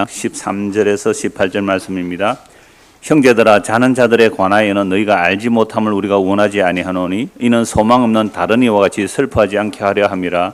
13절에서 18절 말씀입니다. 형제들아, 자는 자들에 관하여는 너희가 알지 못함을 우리가 원하지 아니하노니 이는 소망 없는 다른 이와 같이 슬퍼하지 않게 하려 함이라.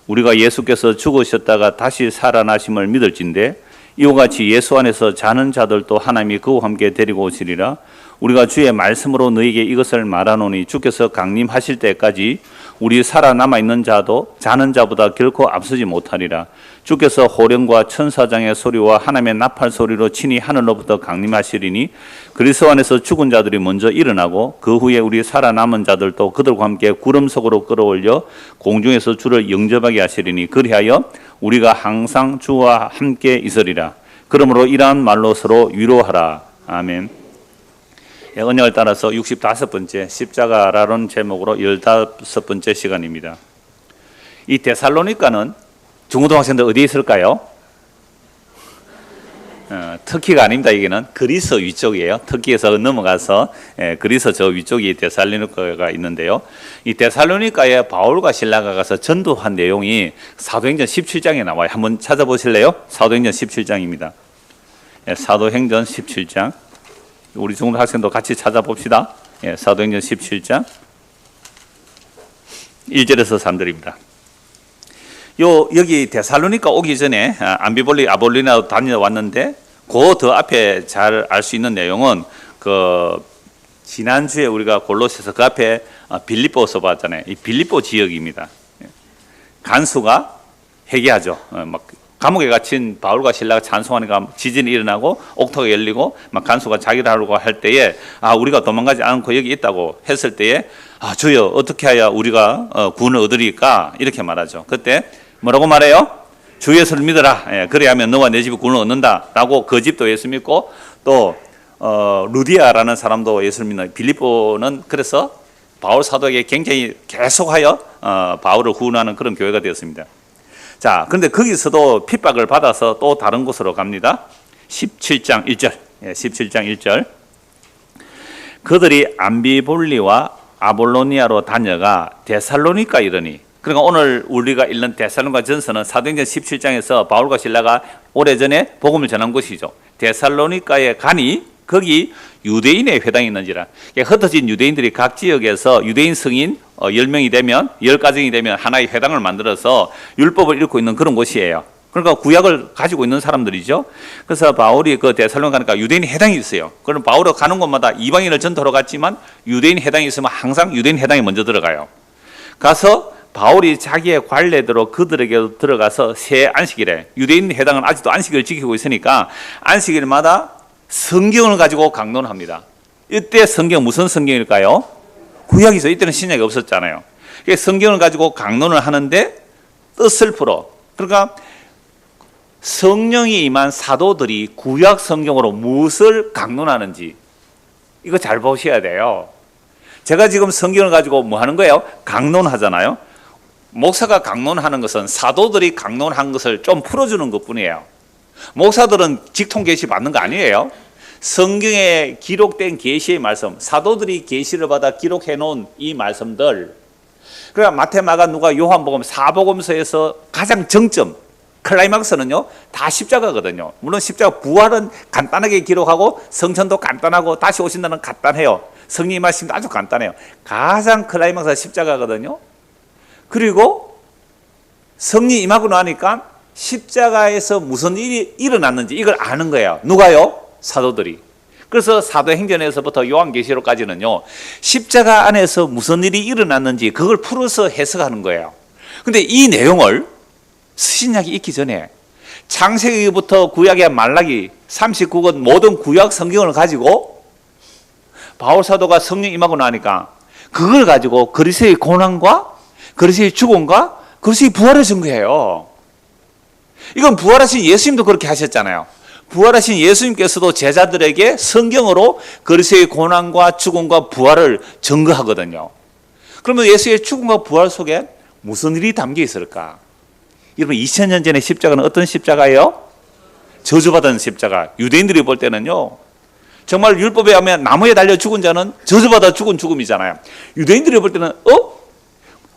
우리가 예수께서 죽으셨다가 다시 살아나심을 믿을진대 이와 같이 예수 안에서 자는 자들도 하나님이 그와 함께 데리고 오시리라. 우리가 주의 말씀으로 너희에게 이것을 말하노니 주께서 강림하실 때까지 우리 살아남아 있는 자도 자는 자보다 결코 앞서지 못하리라. 주께서 호령과 천사장의 소리와 하나님의 나팔 소리로 친히 하늘로부터 강림하시리니 그리스도 안에서 죽은 자들이 먼저 일어나고 그 후에 우리 살아남은 자들도 그들과 함께 구름 속으로 끌어올려 공중에서 주를 영접하게 하시리니 그리하여 우리가 항상 주와 함께 있으리라. 그러므로 이러한 말로 서로 위로하라. 아멘. 언약을 따라서 65번째 십자가라는 제목으로 15번째 시간입니다. 이 데살로니가는 중고등학생들 어디에 있을까요? 터키가 아닙니다. 여기는 그리스 위쪽이에요. 터키에서 넘어가서 그리스 저 위쪽이 데살로니가가 있는데요. 이 데살로니가에 바울과 실라가 가서 전도한 내용이 사도행전 17장에 나와요. 한번 찾아보실래요? 사도행전 17장입니다. 사도행전 17장. 우리 중고등학생도 같이 찾아봅시다. 사도행전 17장 1절에서 3절입니다. 여기 데살로니가 오기 전에 암비볼리 아볼리나도 다녀왔는데 그 더 앞에 잘 알 수 있는 내용은 그 지난주에 우리가 골로새서 그 앞에 빌립보서 봤잖아요. 이 빌립보 지역입니다. 간수가 회개하죠. 막 감옥에 갇힌 바울과 실라가 찬송하니까 지진이 일어나고 옥토가 열리고 막 간수가 자기를 하려고 할 때에 우리가 도망가지 않고 여기 있다고 했을 때에 주여 어떻게 해야 우리가 구원을 얻으리까 이렇게 말하죠. 그때 뭐라고 말해요? 주 예수를 믿어라. 그래야 하면 너와 내 집이 구원을 얻는다 라고 그 집도 예수 믿고 또 루디아라는 사람도 예수를 믿는 빌립보는 그래서 바울 사도에게 굉장히 계속하여 바울을 구원하는 그런 교회가 되었습니다. 자, 그런데 거기서도 핍박을 받아서 또 다른 곳으로 갑니다. 17장 1절. 17장 1절. 그들이 암비볼리와 아볼로니아로 다녀가 데살로니가 이르니. 그러니까 오늘 우리가 읽는 데살로니가 전서는 사도행전 17장에서 바울과 실라가 오래전에 복음을 전한 곳이죠. 데살로니가에 가니 거기 유대인의 회당이 있는지라. 흩어진 유대인들이 각 지역에서 유대인 성인 10명이 되면 10가정이 되면 하나의 회당을 만들어서 율법을 읽고 있는 그런 곳이에요. 그러니까 구약을 가지고 있는 사람들이죠. 그래서 바울이 그 데살로니가 가니까 유대인 회당이 있어요. 그럼 바울이 가는 곳마다 이방인을 전도하러 갔지만 유대인 회당이 있으면 항상 유대인 회당에 먼저 들어가요. 가서 바울이 자기의 관례대로 그들에게 들어가서 새 안식일에 유대인 회당은 아직도 안식일을 지키고 있으니까 안식일마다 성경을 가지고 강론을 합니다. 이때 성경 무슨 성경일까요? 구약이죠. 이때는 신약이 없었잖아요. 성경을 가지고 강론을 하는데 뜻을 풀어. 그러니까 성령이 임한 사도들이 구약 성경으로 무엇을 강론하는지 이거 잘 보셔야 돼요. 제가 지금 성경을 가지고 뭐 하는 거예요? 강론하잖아요. 목사가 강론하는 것은 사도들이 강론한 것을 좀 풀어주는 것뿐이에요. 목사들은 직통 계시 받는 거 아니에요. 성경에 기록된 계시의 말씀, 사도들이 계시를 받아 기록해 놓은 이 말씀들, 그러니까 마태, 마가, 누가, 요한복음, 사복음서에서 가장 정점, 클라이막스는요 다 십자가거든요. 물론 십자가 부활은 간단하게 기록하고 성천도 간단하고 다시 오신다는 간단해요. 성령의 말씀도 아주 간단해요. 가장 클라이막스가 십자가거든요. 그리고 성령 임하고 나니까 십자가에서 무슨 일이 일어났는지 이걸 아는 거예요. 누가요? 사도들이. 그래서 사도행전에서부터 요한계시록까지는요 십자가 안에서 무슨 일이 일어났는지 그걸 풀어서 해석하는 거예요. 근데 이 내용을 신약이 있기 전에 창세기부터 구약의 말라기 39권 모든 구약 성경을 가지고 바울 사도가 성령 임하고 나니까 그걸 가지고 그리스도의 고난과 그리스도의 죽음과 그리스도의 부활을 증거해요. 이건 부활하신 예수님도 그렇게 하셨잖아요. 부활하신 예수님께서도 제자들에게 성경으로 그리스도의 고난과 죽음과 부활을 증거하거든요. 그러면 예수의 죽음과 부활 속에 무슨 일이 담겨 있을까? 여러분 2000년 전의 십자가는 어떤 십자가예요? 저주받은 십자가. 유대인들이 볼 때는요 정말 율법에 하면 나무에 달려 죽은 자는 저주받아 죽은 죽음이잖아요. 유대인들이 볼 때는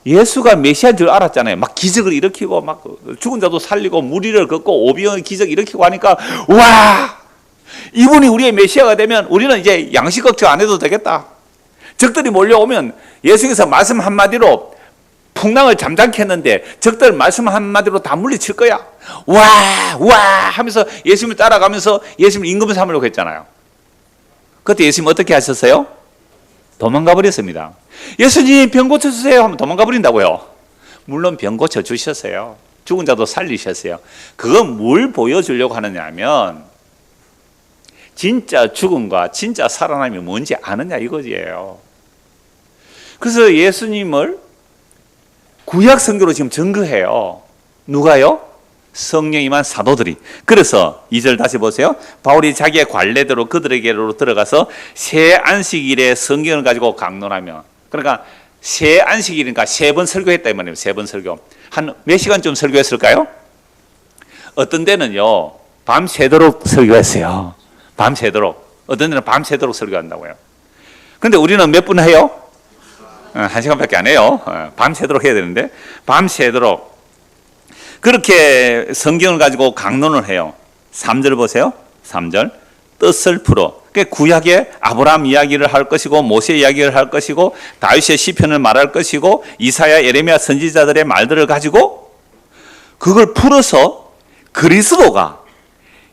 예수가 메시아인 줄 알았잖아요. 막 기적을 일으키고 막 죽은 자도 살리고 무리를 걷고 오병의 기적 일으키고 하니까 와, 이분이 우리의 메시아가 되면 우리는 이제 양식 걱정 안 해도 되겠다. 적들이 몰려오면 예수께서 말씀 한마디로 풍랑을 잠잠케 했는데 적들 말씀 한마디로 다 물리칠 거야. 와 하면서 예수님을 따라가면서 예수님을 임금 삼으려고 했잖아요. 그때 예수님 어떻게 하셨어요? 도망가 버렸습니다. 예수님 병 고쳐주세요 하면 도망가 버린다고요? 물론 병 고쳐주셨어요. 죽은 자도 살리셨어요. 그건 뭘 보여주려고 하느냐 하면 진짜 죽음과 진짜 살아남이 뭔지 아느냐 이거지예요. 그래서 예수님을 구약 성경으로 지금 증거해요. 누가요? 성령 임한 사도들이. 그래서 2절 다시 보세요. 바울이 자기의 관례대로 그들에게로 들어가서 새 안식일에 성경을 가지고 강론하며, 그러니까 새 안식일이니까 3번 설교했다 이 말이에요. 3번 설교. 한 몇 시간쯤 설교했을까요? 어떤 데는요 밤새도록 설교했어요. 밤새도록. 어떤 데는 밤새도록 설교한다고요. 그런데 우리는 몇 분 해요? 1시간밖에 안 해요. 밤새도록 해야 되는데 밤새도록 그렇게 성경을 가지고 강론을 해요. 3절 보세요. 3절 뜻을 풀어. 구약의 아브라함 이야기를 할 것이고 모세 이야기를 할 것이고 다윗의 시편을 말할 것이고 이사야 예레미야 선지자들의 말들을 가지고 그걸 풀어서 그리스도가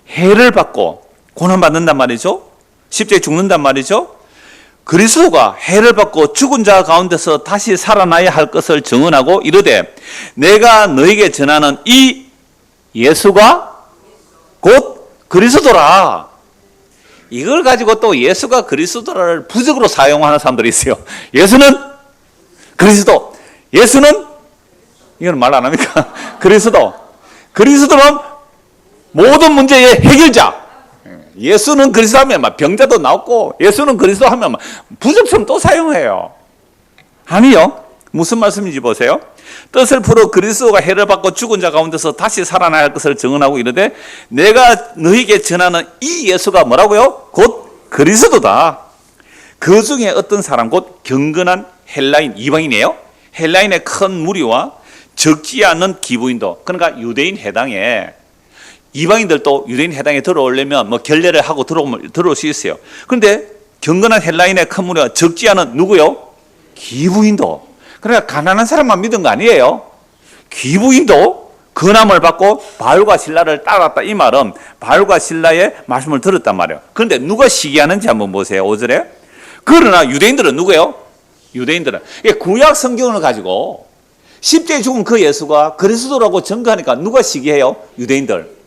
해를 받고 고난받는단 말이죠. 십자가에 죽는단 말이죠. 그리스도가 해를 받고 죽은 자 가운데서 다시 살아나야 할 것을 증언하고 이르되 내가 너에게 전하는 이 예수가 곧 그리스도라. 이걸 가지고 또 예수가 그리스도를 부적으로 사용하는 사람들이 있어요. 예수는 그리스도, 예수는 이건 말 안 합니까? 그리스도는 모든 문제의 해결자. 예수는 그리스도 하면 막 병자도 나왔고 예수는 그리스도 하면 막 부적처럼 또 사용해요. 아니요. 무슨 말씀인지 보세요. 뜻을 풀어 그리스도가 해를 받고 죽은 자 가운데서 다시 살아나야 할 것을 증언하고 이르되 내가 너희에게 전하는 이 예수가 뭐라고요? 곧 그리스도다. 그 중에 어떤 사람 곧 경건한 헬라인 이방인이에요. 헬라인의 큰 무리와 적지 않은 기부인도, 그러니까 유대인 해당에 이방인들도 유대인 해당에 들어오려면 뭐 결례를 하고 들어올 수 있어요. 그런데 경건한 헬라인의 큰 무리와 적지 않은 누구요? 기부인도. 그러니까 가난한 사람만 믿은 거 아니에요. 기부인도 건함을 받고 바울과 실라를 따랐다. 이 말은 바울과 실라의 말씀을 들었단 말이에요. 그런데 누가 시기하는지 한번 보세요. 5절에. 그러나 유대인들은 누구예요? 유대인들은 구약 성경을 가지고 십자가에 죽은 그 예수가 그리스도라고 증거하니까 누가 시기해요? 유대인들.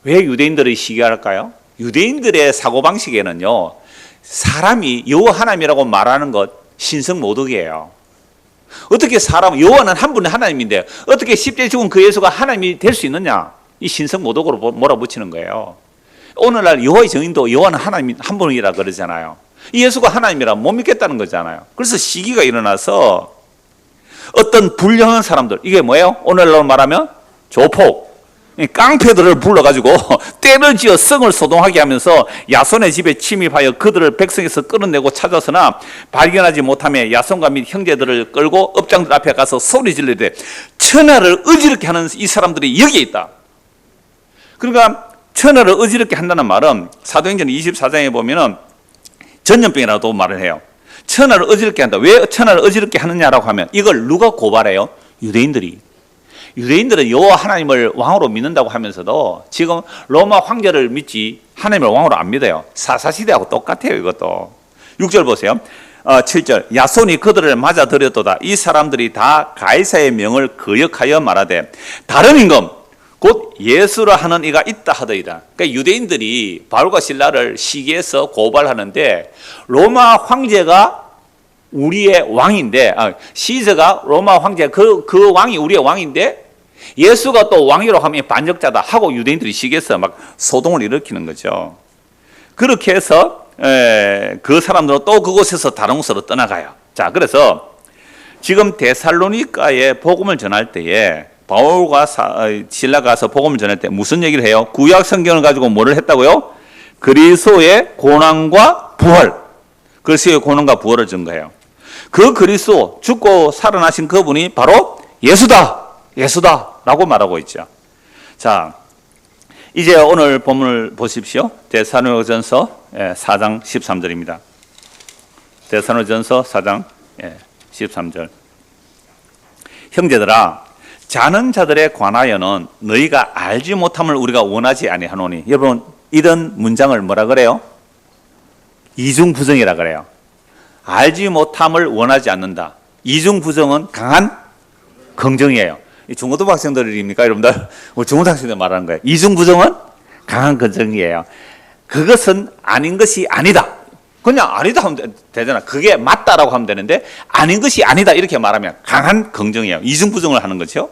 왜 유대인들이 시기할까요? 유대인들의 사고방식에는요 사람이 여호와 하나님이라고 말하는 것 신성모독이에요. 어떻게 사람, 여호와는 한 분의 하나님인데 어떻게 십자가에 죽은 그 예수가 하나님이 될 수 있느냐, 이 신성모독으로 몰아붙이는 거예요. 오늘날 여호와의 증인도 여호와는 하나님 한 분이라 그러잖아요. 이 예수가 하나님이라면 못 믿겠다는 거잖아요. 그래서 시기가 일어나서 어떤 불량한 사람들, 이게 뭐예요? 오늘날로 말하면 조폭, 깡패들을 불러가지고 떼를 지어 성을 소동하게 하면서 야손의 집에 침입하여 그들을 백성에서 끌어내고 찾아서나 발견하지 못하며 야손과 및 형제들을 끌고 업장들 앞에 가서 소리 지르되 천하를 어지럽게 하는 이 사람들이 여기에 있다. 그러니까 천하를 어지럽게 한다는 말은 사도행전 24장에 보면은 전염병이라도 말을 해요. 천하를 어지럽게 한다. 왜 천하를 어지럽게 하느냐라고 하면 이걸 누가 고발해요? 유대인들이. 유대인들은 여호와 하나님을 왕으로 믿는다고 하면서도 지금 로마 황제를 믿지 하나님을 왕으로 안 믿어요. 사사시대하고 똑같아요. 이것도. 6절 보세요. 7절 야손이 그들을 맞아들였도다. 이 사람들이 다 가이사의 명을 거역하여 말하되 다른 임금 곧 예수라 하는 이가 있다 하더이다. 그러니까 유대인들이 바울과 실라를 시기해서 고발하는데 로마 황제가 우리의 왕인데, 시저가 로마 황제 그 왕이 우리의 왕인데 예수가 또 왕이라고 하면 반역자다 하고 유대인들이 시기해서 막 소동을 일으키는 거죠. 그렇게 해서 그 사람들은 또 그곳에서 다른 곳으로 떠나가요. 자, 그래서 지금 데살로니가에 복음을 전할 때에 바울과 실라가 가서 복음을 전할 때 무슨 얘기를 해요? 구약 성경을 가지고 뭐를 했다고요? 그리스도의 고난과 부활, 그리스도의 고난과 부활을 증거해요. 그 그리스도 죽고 살아나신 그분이 바로 예수다라고 말하고 있죠. 자, 이제 오늘 본문을 보십시오. 데살로니가전서 4장 13절입니다. 데살로니가전서 4장 13절. 형제들아, 자는 자들에 관하여는 너희가 알지 못함을 우리가 원하지 아니하노니. 여러분, 이런 문장을 뭐라 그래요? 이중부정이라 그래요. 알지 못함을 원하지 않는다. 이중부정은 강한 긍정이에요. 중고등부 학생들입니까, 여러분들? 중고등학생들 말하는 거예요. 이중부정은 강한 긍정이에요. 그것은 아닌 것이 아니다. 그냥 아니다 하면 되잖아. 그게 맞다라고 하면 되는데 아닌 것이 아니다 이렇게 말하면 강한 긍정이에요. 이중부정을 하는 거죠.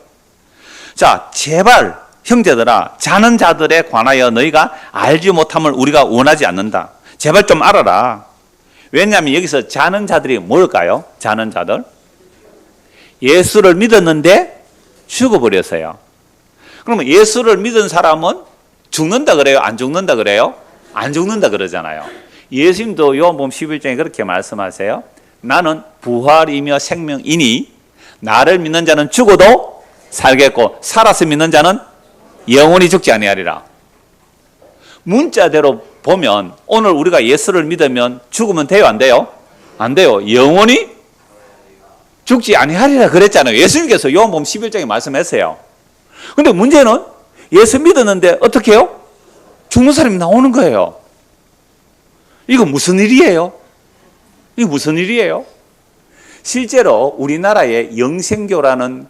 자, 제발 형제들아, 자는 자들에 관하여 너희가 알지 못함을 우리가 원하지 않는다. 제발 좀 알아라. 왜냐하면 여기서 자는 자들이 뭘까요? 자는 자들. 예수를 믿었는데 죽어버렸어요. 그러면 예수를 믿은 사람은 죽는다 그래요? 안 죽는다 그래요? 안 죽는다 그러잖아요. 예수님도 요한복음 11장에 그렇게 말씀하세요. 나는 부활이며 생명이니 나를 믿는 자는 죽어도 살겠고 살아서 믿는 자는 영원히 죽지 아니하리라. 문자대로 보면 오늘 우리가 예수를 믿으면 죽으면 돼요? 안 돼요? 안 돼요. 영원히 죽지 아니하리라 그랬잖아요. 예수님께서 요한복음 11장에 말씀했어요. 근데 문제는 예수 믿었는데 어떻게 해요? 죽는 사람이 나오는 거예요. 이거 무슨 일이에요? 이거 무슨 일이에요? 실제로 우리나라에 영생교라는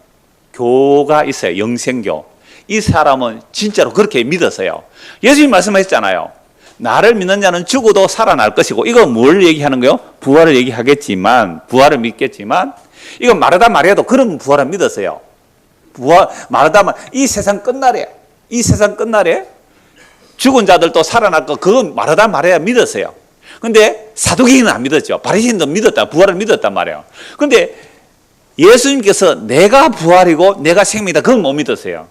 교가 있어요. 영생교. 이 사람은 진짜로 그렇게 믿었어요. 예수님 말씀하셨잖아요. 나를 믿는 자는 죽어도 살아날 것이고, 이거 뭘 얘기하는 거예요? 부활을 얘기하겠지만, 부활을 믿겠지만, 이건 마르다 마리아도 그런 부활을 믿었어요. 이 세상 끝날에, 죽은 자들도 살아날 거, 그건 마르다 마리아 믿었어요. 근데 사두개인은 안 믿었죠. 바리새인도 믿었다. 부활을 믿었단 말이에요. 근데 예수님께서 내가 부활이고 내가 생명이다. 그건 못 믿었어요.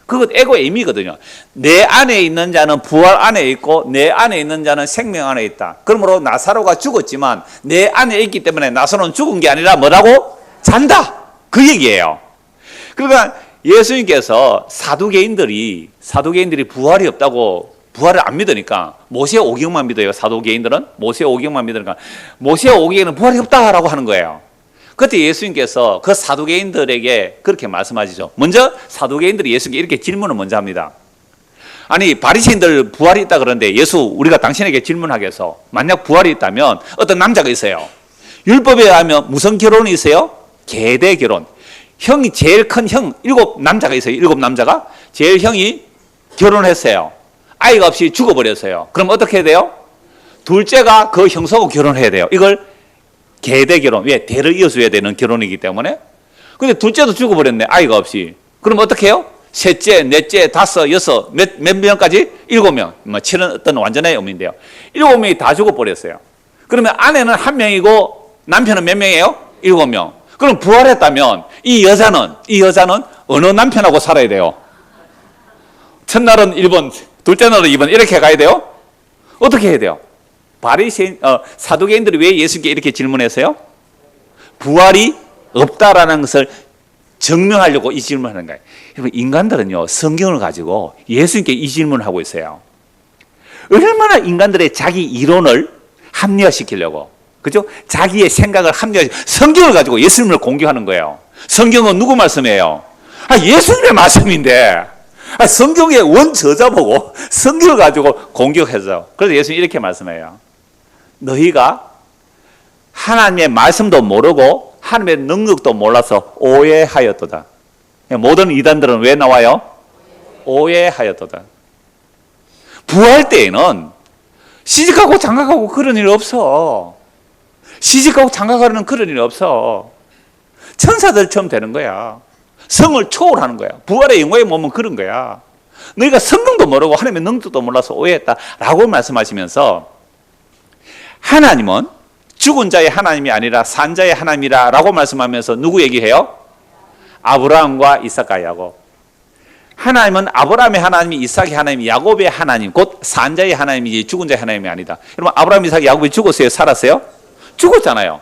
그건 에고의 의미거든요. 내 안에 있는 자는 부활 안에 있고 내 안에 있는 자는 생명 안에 있다. 그러므로 나사로가 죽었지만 내 안에 있기 때문에 나사로는 죽은 게 아니라 뭐라고? 잔다. 그 얘기예요. 그러니까 예수님께서 사두개인들이 부활이 없다고 부활을 안 믿으니까 모세 오경만 믿어요. 사두개인들은 모세 오경만 믿으니까 모세 오경에는 부활이 없다라고 하는 거예요. 그때 예수님께서 그 사두개인들에게 그렇게 말씀하시죠. 먼저 사두개인들이 예수님께 이렇게 질문을 먼저 합니다. 아니, 바리새인들 부활이 있다 그러는데 예수, 우리가 당신에게 질문하겠어. 만약 부활이 있다면 어떤 남자가 있어요. 율법에 의하면 무슨 결혼이 있어요? 계대 결혼. 형이 제일 큰 형, 7남자가 있어요. 7남자가. 제일 형이 결혼했어요. 아이가 없이 죽어버렸어요. 그럼 어떻게 해야 돼요? 둘째가 그 형수하고 결혼해야 돼요. 이걸 계대 결혼. 왜? 대를 이어줘야 되는 결혼이기 때문에. 근데 둘째도 죽어버렸네. 아이가 없이. 그럼 어떻게 해요? 셋째, 넷째, 다섯, 여섯, 몇 명까지? 7명. 7은 어떤 완전한 의미인데요. 7명이 다 죽어버렸어요. 그러면 아내는 1명이고 남편은 몇 명이에요? 7명. 그럼 부활했다면 이 여자는 어느 남편하고 살아야 돼요? 첫날은 1번, 둘째 날은 2번 이렇게 가야 돼요? 어떻게 해야 돼요? 사두개인들이 왜 예수님께 이렇게 질문했어요? 부활이 없다라는 것을 증명하려고 이 질문을 하는 거예요. 여러분, 인간들은요, 성경을 가지고 예수님께 이 질문을 하고 있어요. 얼마나 인간들의 자기 이론을 합리화시키려고, 그죠? 자기의 생각을 성경을 가지고 예수님을 공격하는 거예요. 성경은 누구 말씀이에요? 예수님의 말씀인데, 성경의 원저자 보고 성경을 가지고 공격해서. 그래서 예수님이 이렇게 말씀해요. 너희가 하나님의 말씀도 모르고 하나님의 능력도 몰라서 오해하였도다. 모든 이단들은 왜 나와요? 오해하였도다. 부활 때에는 시집가고 장가가고 그런 일 없어. 시집가고 장가가는 그런 일 없어. 천사들처럼 되는 거야. 성을 초월하는 거야. 부활의 영광의 몸은 그런 거야. 너희가 성경도 모르고 하나님의 능력도 몰라서 오해했다라고 말씀하시면서, 하나님은 죽은 자의 하나님이 아니라 산 자의 하나님이라고 말씀하면서 누구 얘기해요? 아브라함과 이삭과 야곱. 하나님은 아브라함의 하나님이, 이삭의 하나님이, 야곱의 하나님, 곧 산 자의 하나님이지 죽은 자의 하나님이 아니다. 여러분, 아브라함, 이삭, 야곱이 죽었어요? 살았어요? 죽었잖아요.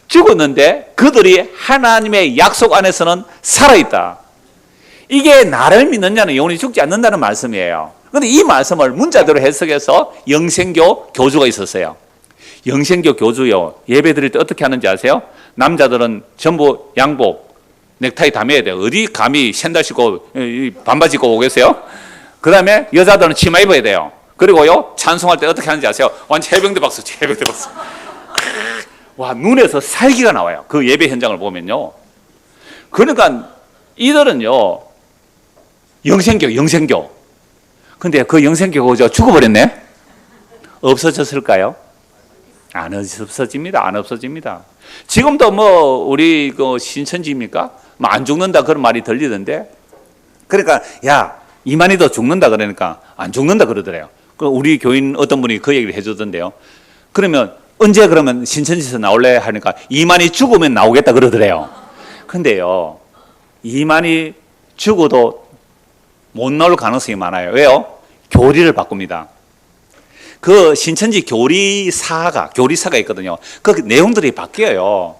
죽었는데 그들이 하나님의 약속 안에서는 살아있다. 이게 나를 믿느냐는 영원히 죽지 않는다는 말씀이에요. 그런데 이 말씀을 문자대로 해석해서 영생교 교주가 있었어요. 영생교 교주요, 예배 드릴 때 어떻게 하는지 아세요? 남자들은 전부 양복, 넥타이 다 매야 돼요. 어디 감히 샌들 신고 반바지 입고 오겠어요? 그 다음에 여자들은 치마 입어야 돼요. 그리고요, 찬송할 때 어떻게 하는지 아세요? 완전 해병대 박수, 해병대 박수. 와, 눈에서 살기가 나와요. 그 예배 현장을 보면요. 그러니까 이들은요, 영생교. 근데 그 영생교 교주가 죽어버렸네? 없어졌을까요? 안 없어집니다. 지금도 우리 그 신천지입니까? 안 죽는다 그런 말이 들리던데. 그러니까, 야, 이만희도 죽는다 그러니까 안 죽는다 그러더래요. 우리 교인 어떤 분이 그 얘기를 해주던데요. 그러면 언제 그러면 신천지에서 나올래 하니까 이만희 죽으면 나오겠다 그러더래요. 근데요, 이만희 죽어도 못 나올 가능성이 많아요. 왜요? 교리를 바꿉니다. 그 신천지 교리사가 있거든요. 그 내용들이 바뀌어요.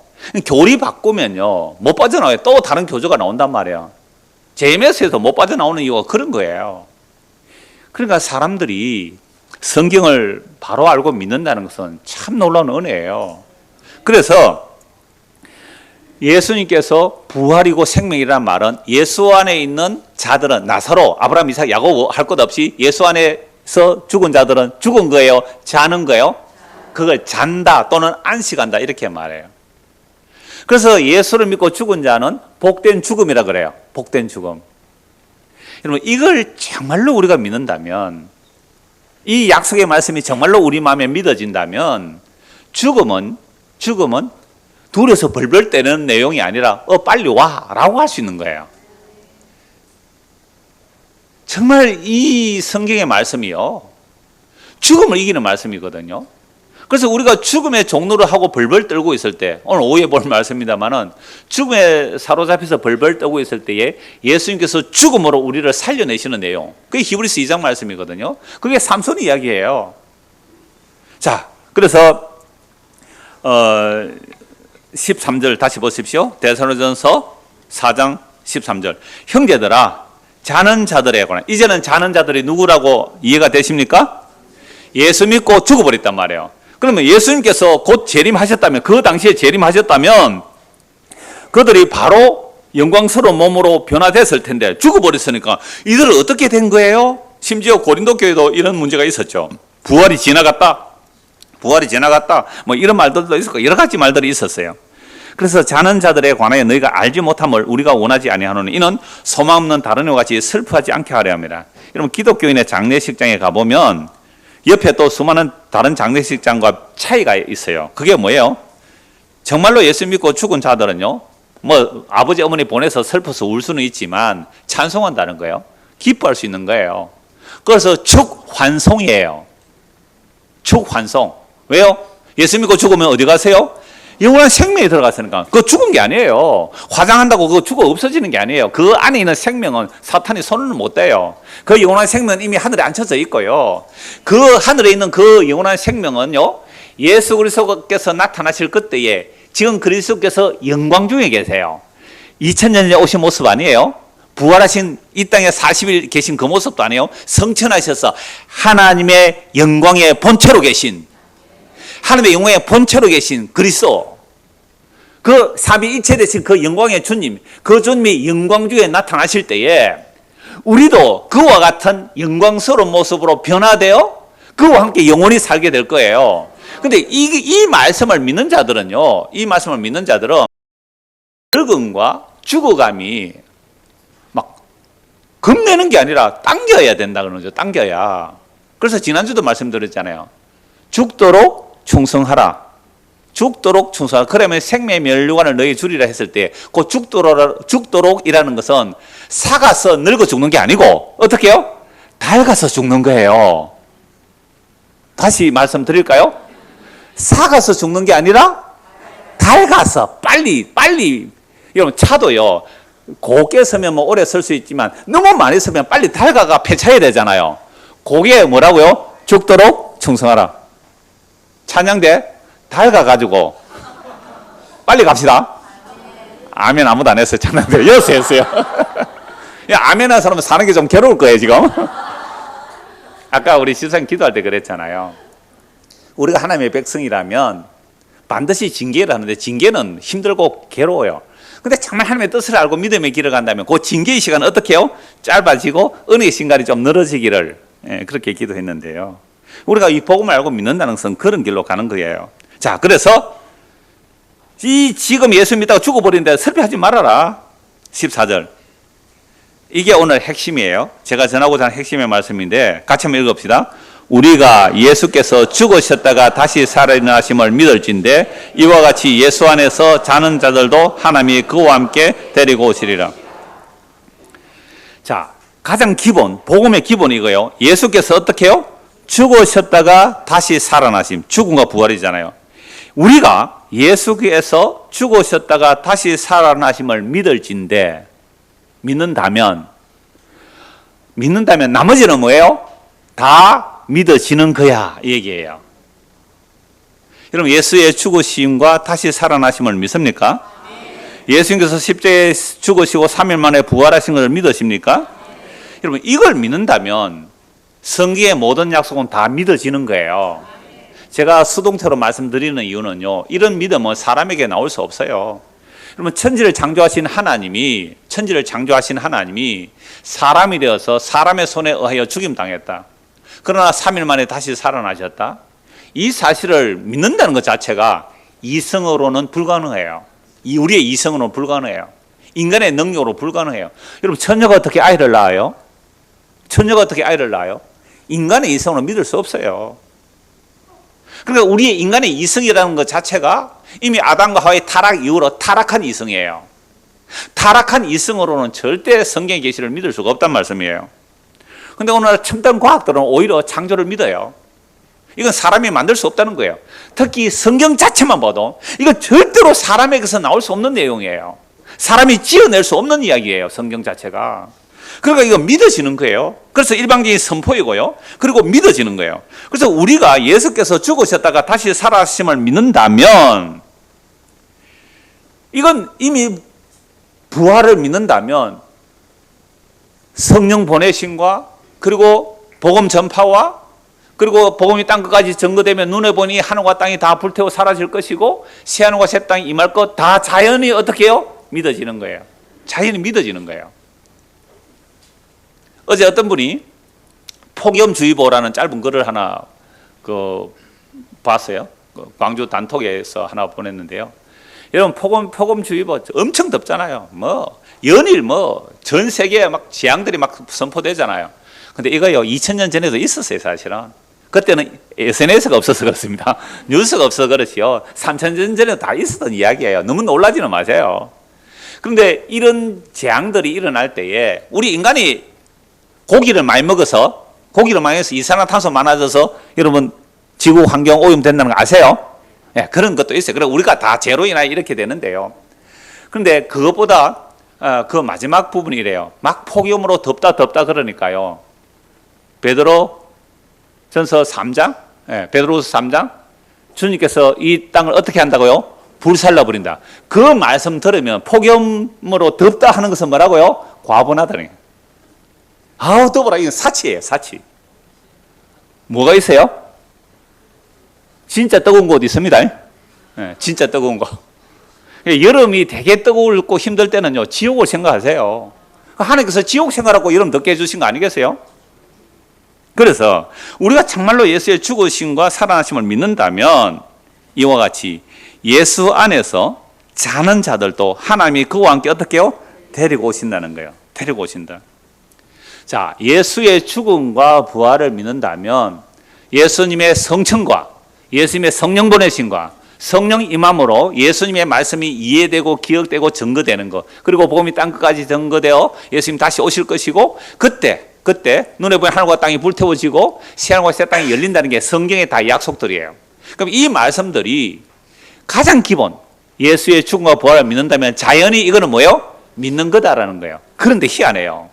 교리 바꾸면요, 못 빠져나와요. 또 다른 교조가 나온단 말이에요. JMS에서 못 빠져나오는 이유가 그런 거예요. 그러니까 사람들이 성경을 바로 알고 믿는다는 것은 참 놀라운 은혜예요. 그래서 예수님께서 부활이고 생명이라는 말은 예수 안에 있는 자들은 나사로, 아브라함, 이삭, 야곱 할 것 없이 예수 안에서 죽은 자들은 죽은 거예요? 자는 거예요? 그걸 잔다 또는 안식한다 이렇게 말해요. 그래서 예수를 믿고 죽은 자는 복된 죽음이라 그래요. 복된 죽음. 여러분, 이걸 정말로 우리가 믿는다면, 이 약속의 말씀이 정말로 우리 마음에 믿어진다면 죽음은 둘이서 벌벌 떠는 내용이 아니라 빨리 와 라고 할 수 있는 거예요. 정말 이 성경의 말씀이요, 죽음을 이기는 말씀이거든요. 그래서 우리가 죽음의 종로를 하고 벌벌 떨고 있을 때, 오늘 오후에 볼 말씀입니다만은 죽음에 사로잡혀서 벌벌 떨고 있을 때에 예수님께서 죽음으로 우리를 살려내시는 내용, 그게 히브리서 2장 말씀이거든요. 그게 삼손 이야기예요. 자, 그래서 13절 다시 보십시오. 데살로니가전서 4장 13절. 형제들아, 자는 자들에 관한, 이제는 자는 자들이 누구라고 이해가 되십니까? 예수 믿고 죽어버렸단 말이에요. 그러면 예수님께서 곧 재림하셨다면, 그 당시에 재림하셨다면 그들이 바로 영광스러운 몸으로 변화됐을 텐데 죽어버렸으니까 이들은 어떻게 된 거예요? 심지어 고린도 교회도 이런 문제가 있었죠. 부활이 지나갔다. 뭐 이런 말들도 있었고 여러 가지 말들이 있었어요. 그래서 자는 자들에 관하여 너희가 알지 못함을 우리가 원하지 아니하노니 이는 소망 없는 다른 이와 같이 슬퍼하지 않게 하려 함이라. 여러분, 기독교인의 장례식장에 가보면 옆에 또 수많은 다른 장례식장과 차이가 있어요. 그게 뭐예요? 정말로 예수 믿고 죽은 자들은요, 뭐 아버지 어머니 보내서 슬퍼서 울 수는 있지만 찬송한다는 거예요. 기뻐할 수 있는 거예요. 그래서 축환송이에요. 축환송. 왜요? 예수 믿고 죽으면 어디 가세요? 영원한 생명이 들어갔으니까. 그거 죽은 게 아니에요. 화장한다고 그거 죽어 없어지는 게 아니에요. 그 안에 있는 생명은 사탄이 손을 못 대요. 그 영원한 생명은 이미 하늘에 앉혀져 있고요. 그 하늘에 있는 그 영원한 생명은요, 예수 그리스도께서 나타나실 그때에 지금 그리스도께서 영광 중에 계세요. 2000년 전에 오신 모습 아니에요? 부활하신 이 땅에 40일 계신 그 모습도 아니에요? 성천하셔서 하나님의 영광의 본체로 계신, 하나님의 영광의 본체로 계신 그리스도, 그 삼위일체 되신 그 영광의 주님, 그 주님이 영광 중에 나타나실 때에 우리도 그와 같은 영광스러운 모습으로 변화되어 그와 함께 영원히 살게 될 거예요. 근데 이 말씀을 믿는 자들은요, 이 말씀을 믿는 자들은 늙음과 죽어감이 막 겁내는 게 아니라 당겨야 된다 그러는 거죠. 당겨야. 그래서 지난주도 말씀드렸잖아요. 죽도록 충성하라. 그러면 생명의 면류관을 너희 주리라 했을 때 그 죽도록이라는 것은 사가서 늙어 죽는 게 아니고 어떻게 해요? 닳아서 죽는 거예요. 다시 말씀드릴까요? 사가서 죽는 게 아니라 닳아서 빨리. 여러분, 차도요, 곱게 서면 뭐 오래 설 수 있지만 너무 많이 서면 빨리 닳아가 폐차해야 되잖아요. 그게 뭐라고요? 죽도록 충성하라. 찬양대 닳아가지고 빨리 갑시다. 아멘 아무도 안 했어요. 장난돼요. 여섯 했어요. 야, 아멘 한 사람은 사는 게 좀 괴로울 거예요 지금. 아까 우리 시사님 기도할 때 그랬잖아요. 우리가 하나님의 백성이라면 반드시 징계를 하는데 징계는 힘들고 괴로워요. 근데 정말 하나님의 뜻을 알고 믿음의 길을 간다면 그 징계의 시간은 어떻게 해요? 짧아지고 은혜의 시간이 좀 늘어지기를 그렇게 기도했는데요. 우리가 이 복음을 알고 믿는다는 것은 그런 길로 가는 거예요. 자, 그래서 지금 예수 믿다가 죽어버리는데 슬퍼하지 말아라. 14절. 이게 오늘 핵심이에요. 제가 전하고자 하는 핵심의 말씀인데 같이 한번 읽읍시다. 우리가 예수께서 죽으셨다가 다시 살아나심을 믿을진데 이와 같이 예수 안에서 자는 자들도 하나님이 그와 함께 데리고 오시리라. 자, 가장 기본, 복음의 기본이 이거예요. 예수께서 어떻게 해요? 죽으셨다가 다시 살아나심. 죽음과 부활이잖아요. 우리가 예수께서 죽으셨다가 다시 살아나심을 믿을진데 믿는다면 나머지는 뭐예요? 다 믿어지는 거야 이 얘기예요. 여러분 예수의 죽으심과 다시 살아나심을 믿습니까? 예수님께서 십자가에 죽으시고 3일 만에 부활하신 것을 믿으십니까? 여러분 이걸 믿는다면 성경의 모든 약속은 다 믿어지는 거예요. 제가 수동태로 말씀드리는 이유는요, 이런 믿음은 사람에게 나올 수 없어요. 여러분 천지를 창조하신 하나님이 사람이 되어서 사람의 손에 의하여 죽임당했다. 그러나 3일 만에 다시 살아나셨다. 이 사실을 믿는다는 것 자체가 이성으로는 불가능해요. 우리의 이성으로는 불가능해요. 인간의 능력으로 불가능해요. 여러분 처녀가 어떻게 아이를 낳아요? 인간의 이성으로 믿을 수 없어요. 그러니까 우리의 인간의 이성이라는 것 자체가 이미 아담과 하와의 타락 이후로 타락한 이성이에요. 타락한 이성으로는 절대 성경의 계시를 믿을 수가 없단 말씀이에요. 그런데 오늘 첨단 과학들은 오히려 창조를 믿어요. 이건 사람이 만들 수 없다는 거예요. 특히 성경 자체만 봐도 이건 절대로 사람에게서 나올 수 없는 내용이에요. 사람이 지어낼 수 없는 이야기예요. 성경 자체가. 그러니까 이거 믿어지는 거예요. 그래서 일방적인 선포이고요. 그리고 믿어지는 거예요. 그래서 우리가 예수께서 죽으셨다가 다시 살아나심을 믿는다면, 이건 이미 부활을 믿는다면 성령 보내심과 그리고 복음 전파와 그리고 복음이 땅 끝까지 전거되면 눈에 보니 하늘과 땅이 다 불태워 사라질 것이고 새 하늘과 새 땅이 임할 것 다 자연이 어떻게 해요? 믿어지는 거예요. 자연이 믿어지는 거예요. 어제 어떤 분이 폭염주의보라는 짧은 글을 하나 봤어요. 광주 단톡에서 하나 보냈는데요. 여러분 폭염주의보 엄청 덥잖아요. 연일 전 세계에 막 재앙들이 막 선포되잖아요. 근데 이거요 2000년 전에도 있었어요 사실은. 그때는 SNS가 없어서 그렇습니다. 뉴스가 없어서 그렇지요. 3000년 전에도 다 있었던 이야기예요. 너무 놀라지는 마세요. 그런데 이런 재앙들이 일어날 때에 우리 인간이 고기를 많이 먹어서 이산화탄소 많아져서 여러분 지구 환경 오염 된다는 거 아세요? 네, 그런 것도 있어요. 그래 우리가 다 제로 인하여 이렇게 되는데요. 그런데 그것보다 그 마지막 부분이래요. 막 폭염으로 덥다 그러니까요. 베드로전서 3장, 베드로서 3장, 주님께서 이 땅을 어떻게 한다고요? 불살라 버린다. 그 말씀 들으면 폭염으로 덥다 하는 것은 뭐라고요? 과분하다는 거예요. 아우 더워라. 이건 사치예요. 사치. 뭐가 있어요? 진짜 뜨거운 곳 있습니다. 진짜 뜨거운 곳. 여름이 되게 뜨겁고 힘들 때는요 지옥을 생각하세요. 하나님께서 지옥 생각하고 여름 덥게 해주신 거 아니겠어요? 그래서 우리가 정말로 예수의 죽으심과 살아나심을 믿는다면 이와 같이 예수 안에서 자는 자들도 하나님이 그와 함께 어떻게 해요? 데리고 오신다는 거예요. 데리고 오신다. 자, 예수의 죽음과 부활을 믿는다면 예수님의 성천과 예수님의 성령 보내심과 성령 임함으로 예수님의 말씀이 이해되고 기억되고 증거되는 것, 그리고 복음이 땅끝까지 증거되어 예수님 다시 오실 것이고 그때 눈에 보이는 하늘과 땅이 불태워지고 새 하늘과 새 땅이 열린다는 게 성경의 다 약속들이에요. 그럼 이 말씀들이 가장 기본 예수의 죽음과 부활을 믿는다면 자연히 이거는 뭐예요? 믿는 거다라는 거예요. 그런데 희한해요.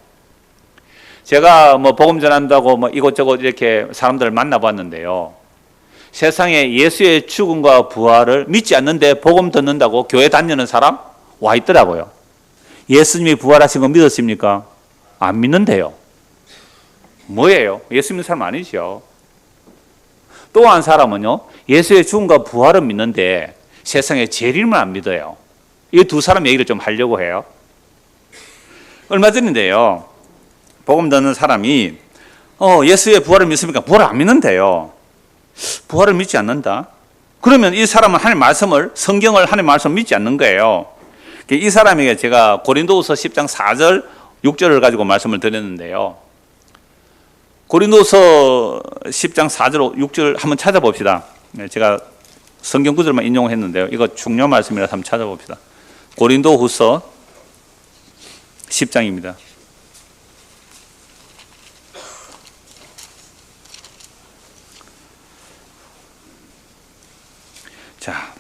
제가 복음 전한다고 이곳저곳 이렇게 사람들을 만나봤는데요. 세상에 예수의 죽음과 부활을 믿지 않는데 복음 듣는다고 교회 다니는 사람 와 있더라고요. 예수님이 부활하신 거 믿었습니까? 안 믿는데요. 뭐예요? 예수 믿는 사람 아니죠. 또 한 사람은요, 예수의 죽음과 부활은 믿는데 세상에 재림을 안 믿어요. 이 두 사람 얘기를 좀 하려고 해요. 얼마 전인데요, 복음 듣는 사람이 예수의 부활을 믿습니까? 부활을 안 믿는데요. 부활을 믿지 않는다? 그러면 이 사람은 하나님의 말씀을, 성경을 하나님의 말씀을 믿지 않는 거예요. 이 사람에게 제가 고린도후서 10장 4절, 6절을 가지고 말씀을 드렸는데요. 고린도서 10장 4절, 6절 한번 찾아봅시다. 제가 성경 구절만 인용했는데요. 이거 중요한 말씀이라서 한번 찾아봅시다. 고린도후서 10장입니다. 자,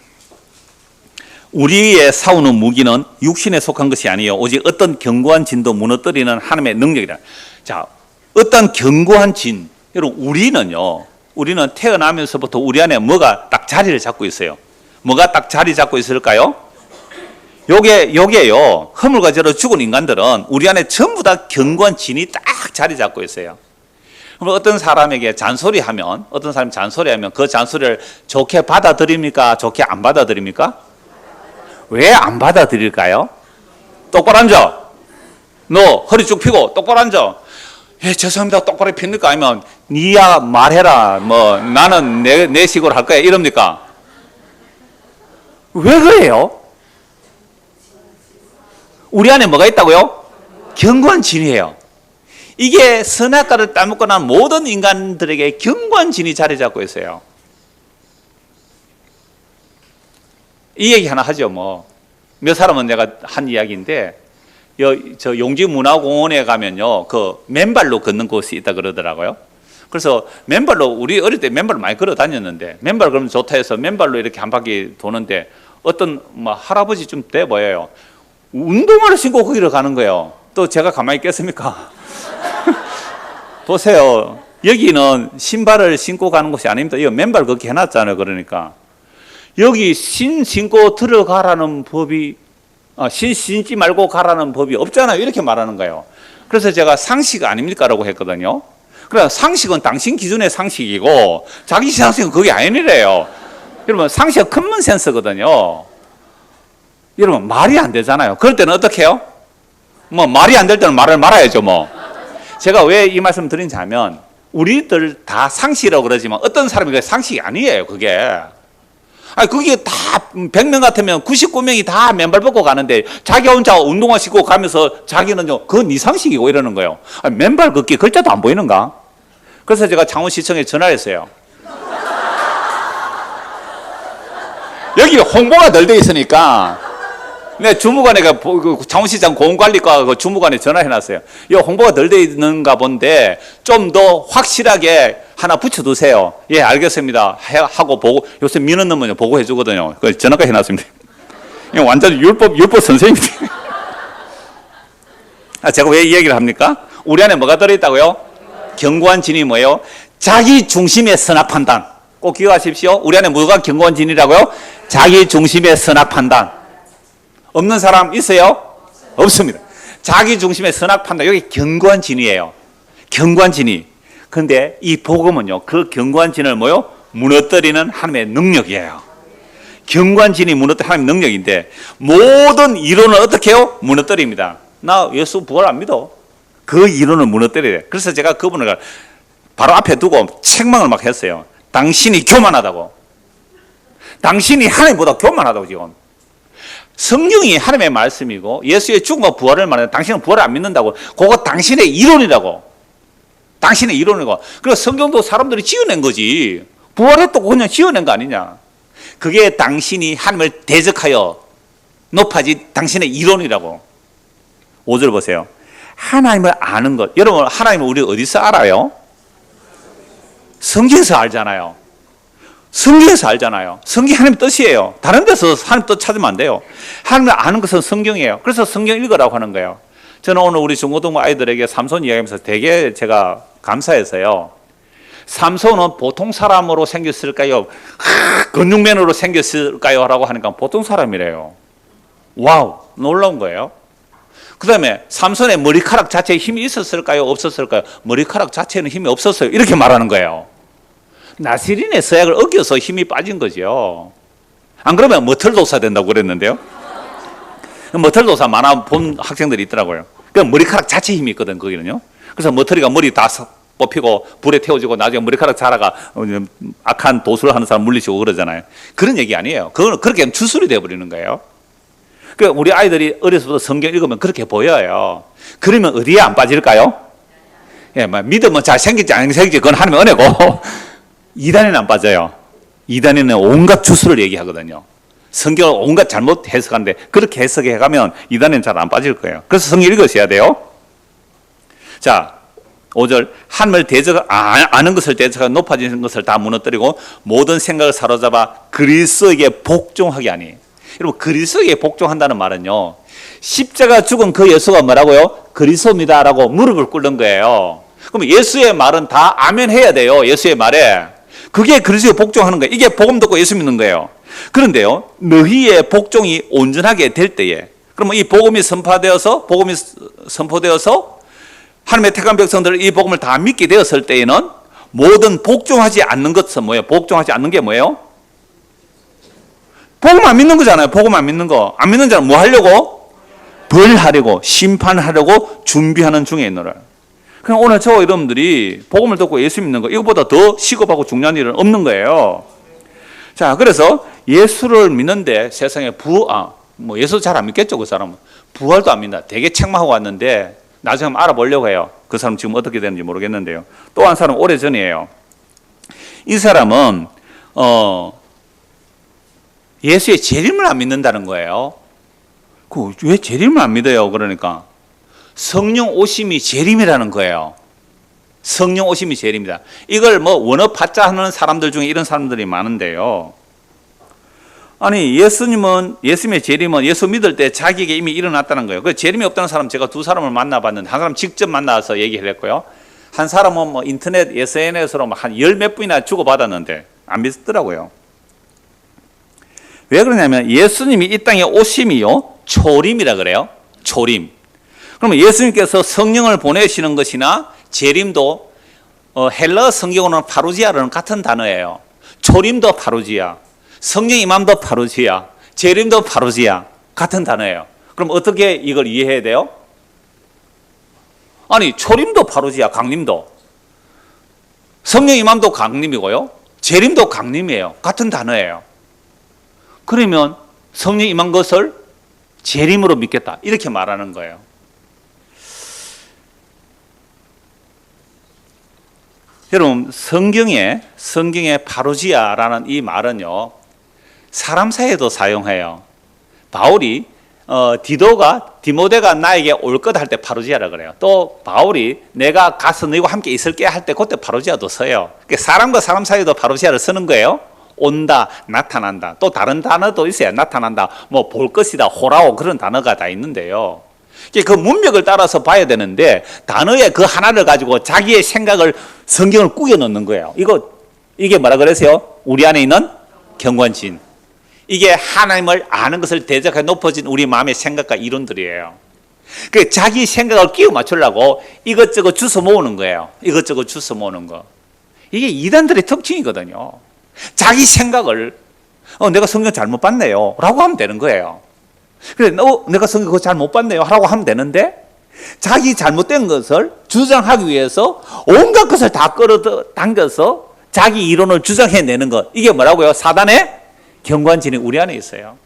우리의 싸우는 무기는 육신에 속한 것이 아니요 오직 어떤 견고한 진도 무너뜨리는 하나님의 능력이다. 자, 어떤 견고한 진, 여러분 우리는 태어나면서부터 우리 안에 뭐가 딱 자리를 잡고 있어요. 뭐가 딱 자리 잡고 있을까요? 요게요, 허물과 죄로 죽은 인간들은 우리 안에 전부 다 견고한 진이 딱 자리 잡고 있어요. 그럼 어떤 사람이 잔소리하면 그 잔소리를 좋게 받아들입니까? 좋게 안 받아들입니까? 왜 안 받아들일까요? 똑바로 앉아. 너 허리 쭉 펴고 똑바로 앉아. 예, 죄송합니다. 똑바로 핍니까? 아니면 니야 말해라. 뭐 나는 내 식으로 할 거야. 이럽니까? 왜 그래요? 우리 안에 뭐가 있다고요? 견고한 진이에요. 이게 선악과를 따먹고 난 모든 인간들에게 견고한 진이 자리 잡고 있어요. 이 얘기 하나 하죠. 몇 사람은 내가 한 이야기인데, 저 용지문화공원에 가면요, 그 맨발로 걷는 곳이 있다 그러더라고요. 그래서 맨발로, 우리 어릴 때 맨발로 많이 걸어 다녔는데, 맨발 그러면 좋다 해서 맨발로 이렇게 한 바퀴 도는데, 어떤 할아버지 좀 돼 보여요. 운동화를 신고 거기를 가는 거예요. 또 제가 가만히 있겠습니까? 보세요. 여기는 신발을 신고 가는 곳이 아닙니다. 이거 맨발 걷기 해놨잖아요. 그러니까. 여기 신고 들어가라는 법이, 신지 말고 가라는 법이 없잖아요. 이렇게 말하는 거예요. 그래서 제가 상식 아닙니까? 라고 했거든요. 그래, 상식은 당신 기준의 상식이고, 자기 상식은 그게 아니래요. 여러분, 상식은 커먼 센스거든요. 여러분, 말이 안 되잖아요. 그럴 때는 어떻게 해요? 말이 안 될 때는 말을 말아야죠, 제가 왜 이 말씀 드린지 하면, 우리들 다 상식이라고 그러지만 어떤 사람이 그게 상식이 아니에요, 그게. 그게 다 100명 같으면 99명이 다 맨발 벗고 가는데 자기 혼자 운동화 신고 가면서 자기는요, 그건 네 상식이고 이러는 거예요. 맨발 걷기 글자도 안 보이는가? 그래서 제가 창원시청에 전화를 했어요. 여기 홍보가 덜 돼 있으니까 내 주무관에 창원시장 공관리과 그 주무관에 전화해놨어요. 이 홍보가 덜 돼 있는가 본데 좀 더 확실하게 하나 붙여두세요. 예, 알겠습니다. 하고 보고, 요새 민원 넣으면 보고해 주거든요. 그 전화까지 해놨습니다. 완전 율법 선생님입니다. 제가 왜 이 얘기를 합니까? 우리 안에 뭐가 들어있다고요? 견고한 진이 뭐예요? 자기 중심의 선악 판단. 꼭 기억하십시오. 우리 안에 뭐가 견고한 진이라고요? 자기 중심의 선악 판단. 없는 사람 있어요? 없습니다. 자기 중심의 선악 판단. 여기 견고한 진이에요. 견고한 진이. 그런데 이 복음은요, 그 견고한 진을 무너뜨리는 하나님의 능력이에요. 견고한 진이 무너뜨리는 하나님의 능력인데, 모든 이론을 어떻게 해요? 무너뜨립니다. 나 예수 부활 안 믿어. 그 이론을 무너뜨려요. 그래서 제가 그분을 바로 앞에 두고 책망을 막 했어요. 당신이 교만하다고. 당신이 하나님보다 교만하다고 지금. 성령이 하나님의 말씀이고 예수의 죽음과 부활을 말하는, 당신은 부활을 안 믿는다고. 그거 당신의 이론이라고. 당신의 이론이고. 그리고 성경도 사람들이 지어낸 거지. 부활했다고 그냥 지어낸 거 아니냐. 그게 당신이 하나님을 대적하여 높아진 당신의 이론이라고. 5절 보세요. 하나님을 아는 것. 여러분, 하나님을 우리 어디서 알아요? 성경에서 알잖아요. 성경에서 알잖아요. 성경이 하나님 뜻이에요. 다른 데서 하나님 뜻 찾으면 안 돼요. 하나님을 아는 것은 성경이에요. 그래서 성경 읽으라고 하는 거예요. 저는 오늘 우리 중고등부 아이들에게 삼손 이야기하면서 되게 제가 감사해서요. 삼손은 보통 사람으로 생겼을까요? 근육맨으로 생겼을까요? 라고 하니까 보통 사람이래요. 와우, 놀라운 거예요. 그 다음에 삼손의 머리카락 자체에 힘이 있었을까요? 없었을까요? 머리카락 자체는 힘이 없었어요. 이렇게 말하는 거예요. 나시린의 서약을 어겨서 힘이 빠진 거죠. 안 그러면 머털도사 된다고 그랬는데요. 머털도사 만화 본 학생들이 있더라고요. 그 머리카락 자체에 힘이 있거든, 거기는요. 그래서 머털이가 머리 다 뽑히고 불에 태워지고 나중에 머리카락 자라가 악한 도수를 하는 사람 물리치고 그러잖아요. 그런 얘기 아니에요. 그거는 그렇게 하면 주술이 돼버리는 거예요. 그러니까 우리 아이들이 어려서부터 성경 읽으면 그렇게 보여요. 그러면 어디에 안 빠질까요? 예, 믿으면 잘 생길지 안 생길지 그건 하나님의 은혜고 이단에는 안 빠져요. 이단에는 온갖 주술을 얘기하거든요. 성경을 온갖 잘못 해석하는데 그렇게 해석해가면 이단에는 잘 안 빠질 거예요. 그래서 성경 읽으셔야 돼요. 자, 5절 하늘을 아는 것을 대적하고 높아지는 것을 다 무너뜨리고 모든 생각을 사로잡아 그리스도에게 복종하게 하니. 여러분, 그리스도에게 복종한다는 말은요, 십자가 죽은 그 예수가 뭐라고요? 그리스도입니다라고 무릎을 꿇는 거예요. 그럼 예수의 말은 다 아멘 해야 돼요. 예수의 말에. 그게 그리스도에 복종하는 거예요. 이게 복음 듣고 예수 믿는 거예요. 그런데요, 너희의 복종이 온전하게 될 때에, 그러면 이 복음이 선포되어서 하나님의 택한 백성들 이 복음을 다 믿게 되었을 때에는 모든 복종하지 않는 것은 뭐예요? 복종하지 않는 게 뭐예요? 복음 안 믿는 거잖아요. 복음 안 믿는 거. 안 믿는 자는 뭐 하려고? 벌하려고, 심판하려고 준비하는 중에 있노라. 그럼 오늘 저와 여러분들이 복음을 듣고 예수 믿는 거, 이거보다 더 시급하고 중요한 일은 없는 거예요. 자, 그래서 예수를 믿는데 세상에 예수 잘 안 믿겠죠, 그 사람은. 부활도 안 믿는다. 되게 책망하고 왔는데 나중에 한번 알아보려고 해요. 그 사람 지금 어떻게 되는지 모르겠는데요. 또 한 사람 오래전이에요. 이 사람은 예수의 재림을 안 믿는다는 거예요. 왜 재림을 안 믿어요? 그러니까 성령 오심이 재림이라는 거예요. 성령 오심이 재림이다. 이걸 원어파자 하는 사람들 중에 이런 사람들이 많은데요. 아니, 예수님의 재림은 예수 믿을 때 자기에게 이미 일어났다는 거예요. 그 재림이 없다는 사람 제가 두 사람을 만나봤는데, 한 사람 직접 만나서 얘기를 했고요. 한 사람은 인터넷 SNS로 한 열 몇 분이나 주고받았는데 안 믿더라고요. 왜 그러냐면 예수님이 이 땅에 오심이요, 초림이라 그래요. 초림. 그러면 예수님께서 성령을 보내시는 것이나 재림도 헬러 성경으로는 파루지아라는 같은 단어예요. 초림도 파루지아, 성령 임함도 파루지아, 재림도 파루지아, 같은 단어예요. 그럼 어떻게 이걸 이해해야 돼요? 아니, 초림도 파루지아, 강림도, 성령 임함도 강림이고요, 재림도 강림이에요. 같은 단어예요. 그러면 성령 임한 것을 재림으로 믿겠다, 이렇게 말하는 거예요. 여러분, 성경에 파루지아라는 이 말은요, 사람 사이에도 사용해요. 바울이 디모데가 나에게 올 것 할 때 파루지아라 그래요. 또 바울이 내가 가서 너희와 함께 있을게 할 때 그때 파루지아도 써요. 사람과 사람 사이에도 파루지아를 쓰는 거예요. 온다, 나타난다. 또 다른 단어도 있어요. 나타난다, 볼 것이다, 호라오, 그런 단어가 다 있는데요. 그 문맥을 따라서 봐야 되는데 단어의 그 하나를 가지고 자기의 생각을 성경을 꾸겨 넣는 거예요. 이게 뭐라 그랬어요? 우리 안에 있는 경관진. 이게 하나님을 아는 것을 대적하게 높아진 우리 마음의 생각과 이론들이에요. 자기 생각을 끼워 맞추려고 이것저것 주워 모으는 거예요. 이것저것 주워 모으는 거. 이게 이단들의 특징이거든요. 자기 생각을 내가 성경 잘못 봤네요 라고 하면 되는 거예요. 그래, 내가 성경 그거 잘 못 봤네요 라고 하면 되는데, 자기 잘못된 것을 주장하기 위해서 온갖 것을 다 끌어당겨서 자기 이론을 주장해내는 것, 이게 뭐라고요? 사단의 경관진이 우리 안에 있어요.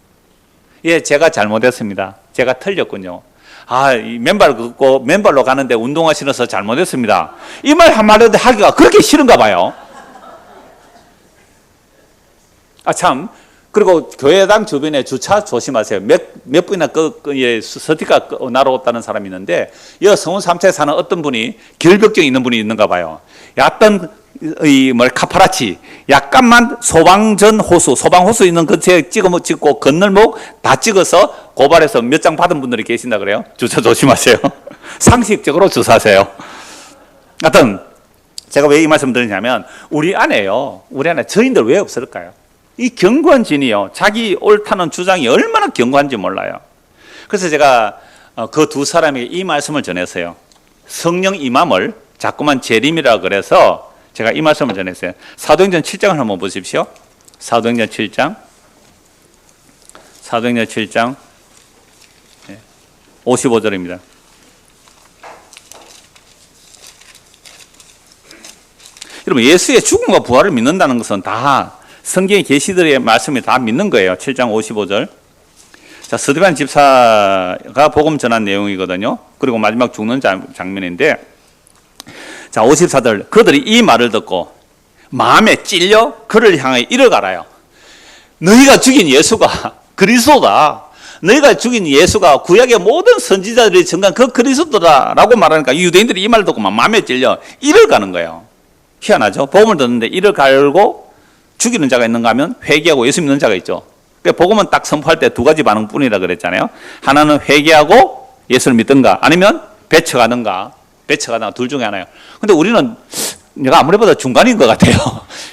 예, 제가 잘못했습니다. 제가 틀렸군요. 이 맨발 걷고 맨발로 가는데 운동화 신어서 잘못했습니다. 이 말 한마디도 하기가 그렇게 싫은가 봐요. 참, 그리고 교회당 주변에 주차 조심하세요. 몇 분이나 스티커 날아왔다는 사람이 있는데, 이 성원 3차에 사는 어떤 분이 결벽증 있는 분이 있는가 봐요. 약간 카파라치, 약간만 소방호수 있는 근처에 찍고 건널목 다 찍어서 고발해서 몇 장 받은 분들이 계신다 그래요. 주차 조심하세요. 상식적으로 주사하세요. 하여튼 제가 왜 이 말씀 드리냐면 우리 안에 저인들 왜 없을까요? 이 견고한 진이요, 자기 옳다는 주장이 얼마나 견고한지 몰라요. 그래서 제가 그 두 사람에게 이 말씀을 전했어요. 성령 임함을 자꾸만 재림이라 그래서 제가 이 말씀을 전했어요. 사도행전 7장을 한번 보십시오. 사도행전 7장 55절입니다. 여러분, 예수의 죽음과 부활을 믿는다는 것은 다 성경의 계시들의 말씀이 다 믿는 거예요. 7장 55절. 자, 스데반 집사가 복음 전한 내용이거든요. 그리고 마지막 죽는 장면인데, 자, 54절. 그들이 이 말을 듣고 마음에 찔려 그를 향해 이르가라요. 너희가 죽인 예수가 그리스도다. 너희가 죽인 예수가 구약의 모든 선지자들이 증거한 그 그리스도다라고 말하니까 유대인들이 이 말을 듣고 마음에 찔려 이를 가는 거예요. 희한하죠? 복음을 듣는데 이를 갈고 죽이는 자가 있는가 하면 회개하고 예수 믿는 자가 있죠. 그러니까 복음은 딱 선포할 때 두 가지 반응뿐이라 그랬잖아요. 하나는 회개하고 예수를 믿든가 아니면 배척하든가 둘 중에 하나예요. 근데 우리는 내가 아무리 봐도 중간인 것 같아요.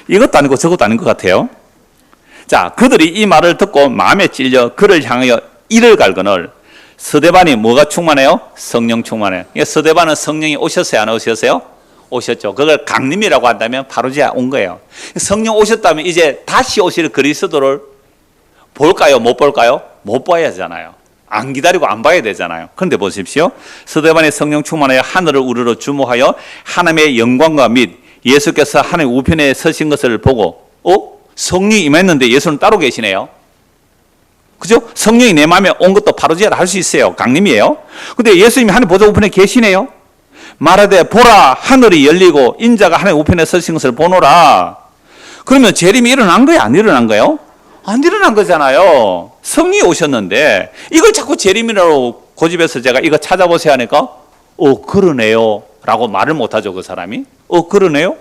이것도 아니고 저것도 아닌 것 같아요. 자, 그들이 이 말을 듣고 마음에 찔려 그를 향하여 이를 갈거늘 스데반이 뭐가 충만해요? 성령 충만해요. 스데반은 성령이 오셨어요? 안 오셨어요? 오셨죠. 그걸 강림이라고 한다면 바로 이제 온 거예요. 성령 오셨다면 이제 다시 오실 그리스도를 볼까요? 못 볼까요? 못 봐야 되잖아요. 안 기다리고 안 봐야 되잖아요. 그런데 보십시오. 스데반의 성령 충만하여 하늘을 우러러 주목하여 하나님의 영광과 및 예수께서 하나님 우편에 서신 것을 보고 성령이 임했는데 예수는 따로 계시네요. 그죠? 성령이 내 마음에 온 것도 바로 지어라 할 수 있어요. 강림이에요. 근데 예수님이 하나님 보좌 우편에 계시네요. 말하되 보라 하늘이 열리고 인자가 하나님 우편에 서신 것을 보노라. 그러면 재림이 일어난 거예요? 안 일어난 거예요? 안 일어난 거잖아요. 성령이 오셨는데 이걸 자꾸 재림이라고 고집해서 제가 이거 찾아보세요 하니까 그러네요 라고 말을 못하죠. 그 사람이 그러네요.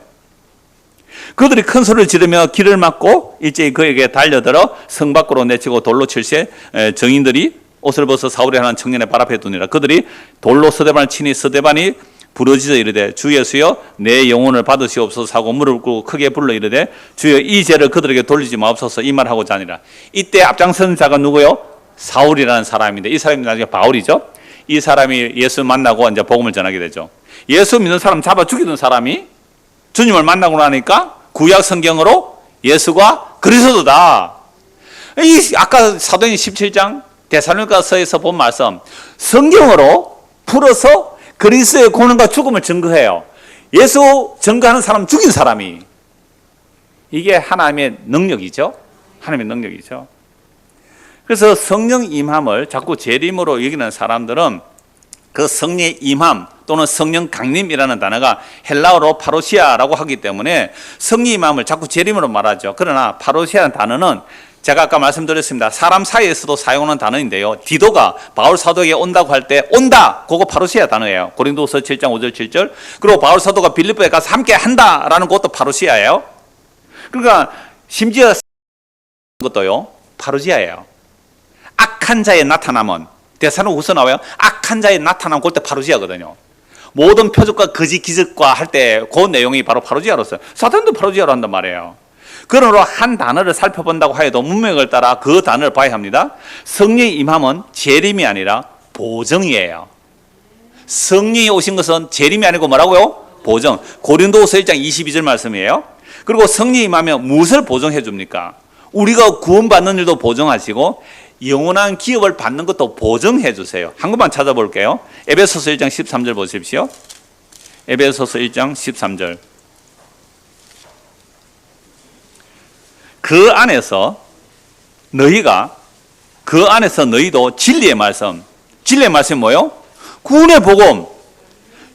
그들이 큰 소리를 지르며 길을 막고 일제히 그에게 달려들어 성 밖으로 내치고 돌로 칠세 정인들이 옷을 벗어 사울이 하는 청년의 발 앞에 두니라. 그들이 돌로 스데반을 치니 스데반이 부러지져 이르되 주 예수여 내 영혼을 받으시옵소서 하고 무릎 꿇고 크게 불러 이르되 주여 이 죄를 그들에게 돌리지 마옵소서 이 말하고자 하니라. 이때 앞장선 자가 누구요? 사울이라는 사람인데 이 사람이 나중에 바울이죠. 이 사람이 예수 만나고 이제 복음을 전하게 되죠. 예수 믿는 사람 잡아 죽이던 사람이 주님을 만나고 나니까 구약 성경으로 예수가 그리스도다. 이 아까 사도행전 17장 데살로니가서에서 본 말씀 성경으로 풀어서 그리스도의 고난과 죽음을 증거해요. 예수 증거하는 사람 죽인 사람이. 이게 하나님의 능력이죠. 하나님의 능력이죠. 그래서 성령 임함을 자꾸 재림으로 여기는 사람들은 그 성령의 임함 또는 성령 강림이라는 단어가 헬라어로 파로시아라고 하기 때문에 성령 임함을 자꾸 재림으로 말하죠. 그러나 파로시아라는 단어는 제가 아까 말씀드렸습니다. 사람 사이에서도 사용하는 단어인데요. 디도가 바울 사도에게 온다고 할 때 온다. 그거 파루시아 단어예요. 고린도서 7장 5절 7절. 그리고 바울 사도가 빌립보에 가서 함께 한다라는 것도 파루시아예요. 그러니까 심지어 것도요. 파루시아예요. 악한 자의 나타남은 데살로니가서 나와요. 악한 자의 나타남 그때 파루시아거든요. 모든 표적과 거짓 기적과 할 때 그 내용이 바로 파루시아로 써요. 사탄도 파루시아로 한단 말이에요. 그러므로 한 단어를 살펴본다고 하여도 문맥을 따라 그 단어를 봐야 합니다. 성령의 임함은 재림이 아니라 보정이에요. 성령이 오신 것은 재림이 아니고 뭐라고요? 보정. 고린도후서 1장 22절 말씀이에요. 그리고 성령이 임하면 무엇을 보정해 줍니까? 우리가 구원받는 일도 보정하시고 영원한 기업을 받는 것도 보정해 주세요. 한 것만 찾아볼게요. 에베소서 1장 13절 보십시오. 에베소서 1장 13절. 그 안에서 너희도 진리의 말씀이 뭐요? 구원의 복음,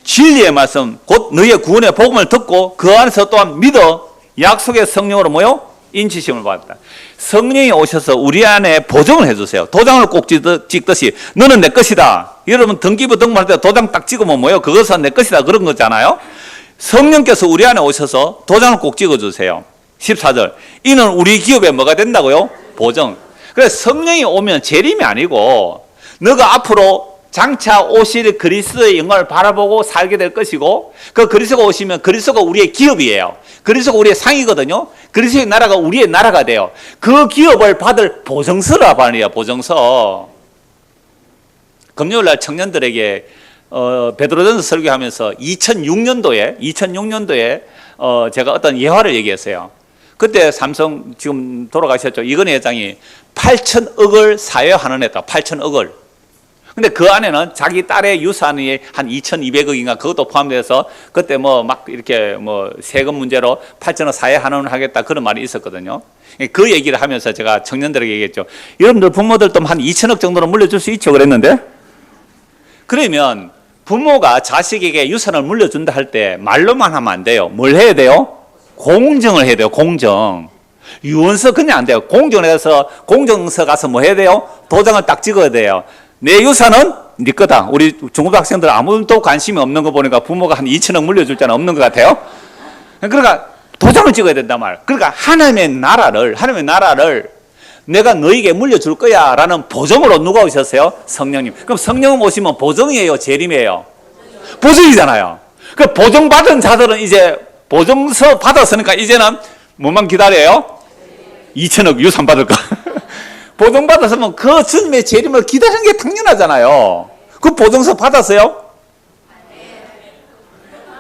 진리의 말씀, 곧 너희의 구원의 복음을 듣고 그 안에서 또한 믿어 약속의 성령으로 뭐요? 인치심을 받았다. 성령이 오셔서 우리 안에 보정을 해주세요. 도장을 꼭 찍듯이 너는 내 것이다. 여러분 등기부 등본할 때 도장 딱 찍으면 뭐요? 그것은 내 것이다 그런 거잖아요. 성령께서 우리 안에 오셔서 도장을 꼭 찍어주세요. 14절. 이는 우리 기업에 뭐가 된다고요? 보정. 그래서 성령이 오면 재림이 아니고 너가 앞으로 장차 오실 그리스도의 영광을 바라보고 살게 될 것이고, 그 그리스도가 오시면 그리스도가 우리의 기업이에요. 그리스도가 우리의 상이거든요. 그리스도의 나라가 우리의 나라가 돼요. 그 기업을 받을 보증서라 말이에요. 보증서. 금요일날 청년들에게 베드로전서 설교하면서 2006년도에 제가 어떤 예화를 얘기했어요. 그때 삼성 지금 돌아가셨죠. 이건희 회장이 8천억을 사회화하는 했다. 8천억을. 근데 그 안에는 자기 딸의 유산이 한 2,200억인가 그것도 포함돼서 그때 뭐 막 이렇게 뭐 세금 문제로 8천억 사회환원을 하겠다 그런 말이 있었거든요. 그 얘기를 하면서 제가 청년들에게 얘기했죠. 여러분들 부모들도 한 2천억 정도는 물려줄 수 있죠 그랬는데, 그러면 부모가 자식에게 유산을 물려준다 할 때 말로만 하면 안 돼요. 뭘 해야 돼요? 공정을 해야 돼요. 공정. 유언서 그냥 안 돼요. 공정을 해서 공정서 가서 뭐 해야 돼요? 도장을 딱 찍어야 돼요. 내 유산은 네 거다. 우리 중고등학생들 아무도 관심이 없는 거 보니까 부모가 한 2천억 물려줄 자는 없는 것 같아요. 그러니까 도장을 찍어야 된단 말이에요. 그러니까 하나님의 나라를 내가 너에게 물려줄 거야 라는 보증으로 누가 오셨어요? 성령님. 그럼 성령 오시면 보증이에요? 재림이에요? 보증이잖아요. 그 보증받은 자들은 이제 보증서 받았으니까 이제는 뭐만 기다려요? 2천억 유산 받을 거. 보증받았으면 그 주님의 재림을 기다리는 게 당연하잖아요. 그 보증서 받았어요?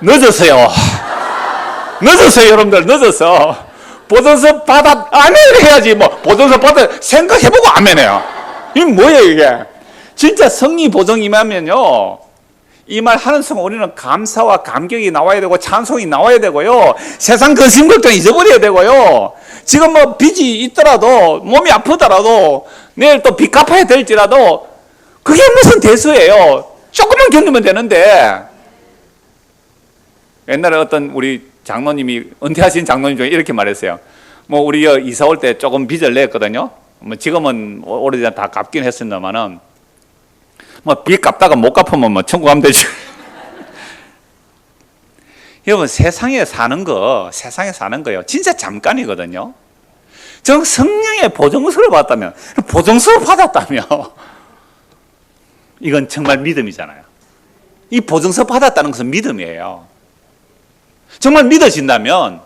늦었어요. 여러분들 늦었어. 보증서 아멘 해야지. 뭐 보증서 생각해보고 아멘해요. 이게 뭐예요 이게? 진짜 성리 보증 임하면요, 이 말 하는 순간 우리는 감사와 감격이 나와야 되고 찬송이 나와야 되고요, 세상 근심 걱정 잊어버려야 되고요, 지금 뭐 빚이 있더라도 몸이 아프더라도 내일 또 빚 갚아야 될지라도 그게 무슨 대수예요. 조금만 견디면 되는데. 옛날에 어떤 우리 장로님이, 은퇴하신 장로님 중에 이렇게 말했어요. 뭐 우리 이사 올 때 조금 빚을 냈거든요. 뭐 지금은 오래전에 다 갚긴 했습니다만은 뭐 빚 갚다가 못 갚으면 뭐 천국 가면 되지. 여러분, 세상에 사는 거요, 진짜 잠깐이거든요. 저 성령의 보증서를 받았다면, 보증서를 받았다며, 이건 정말 믿음이잖아요. 이 보증서 받았다는 것은 믿음이에요. 정말 믿어진다면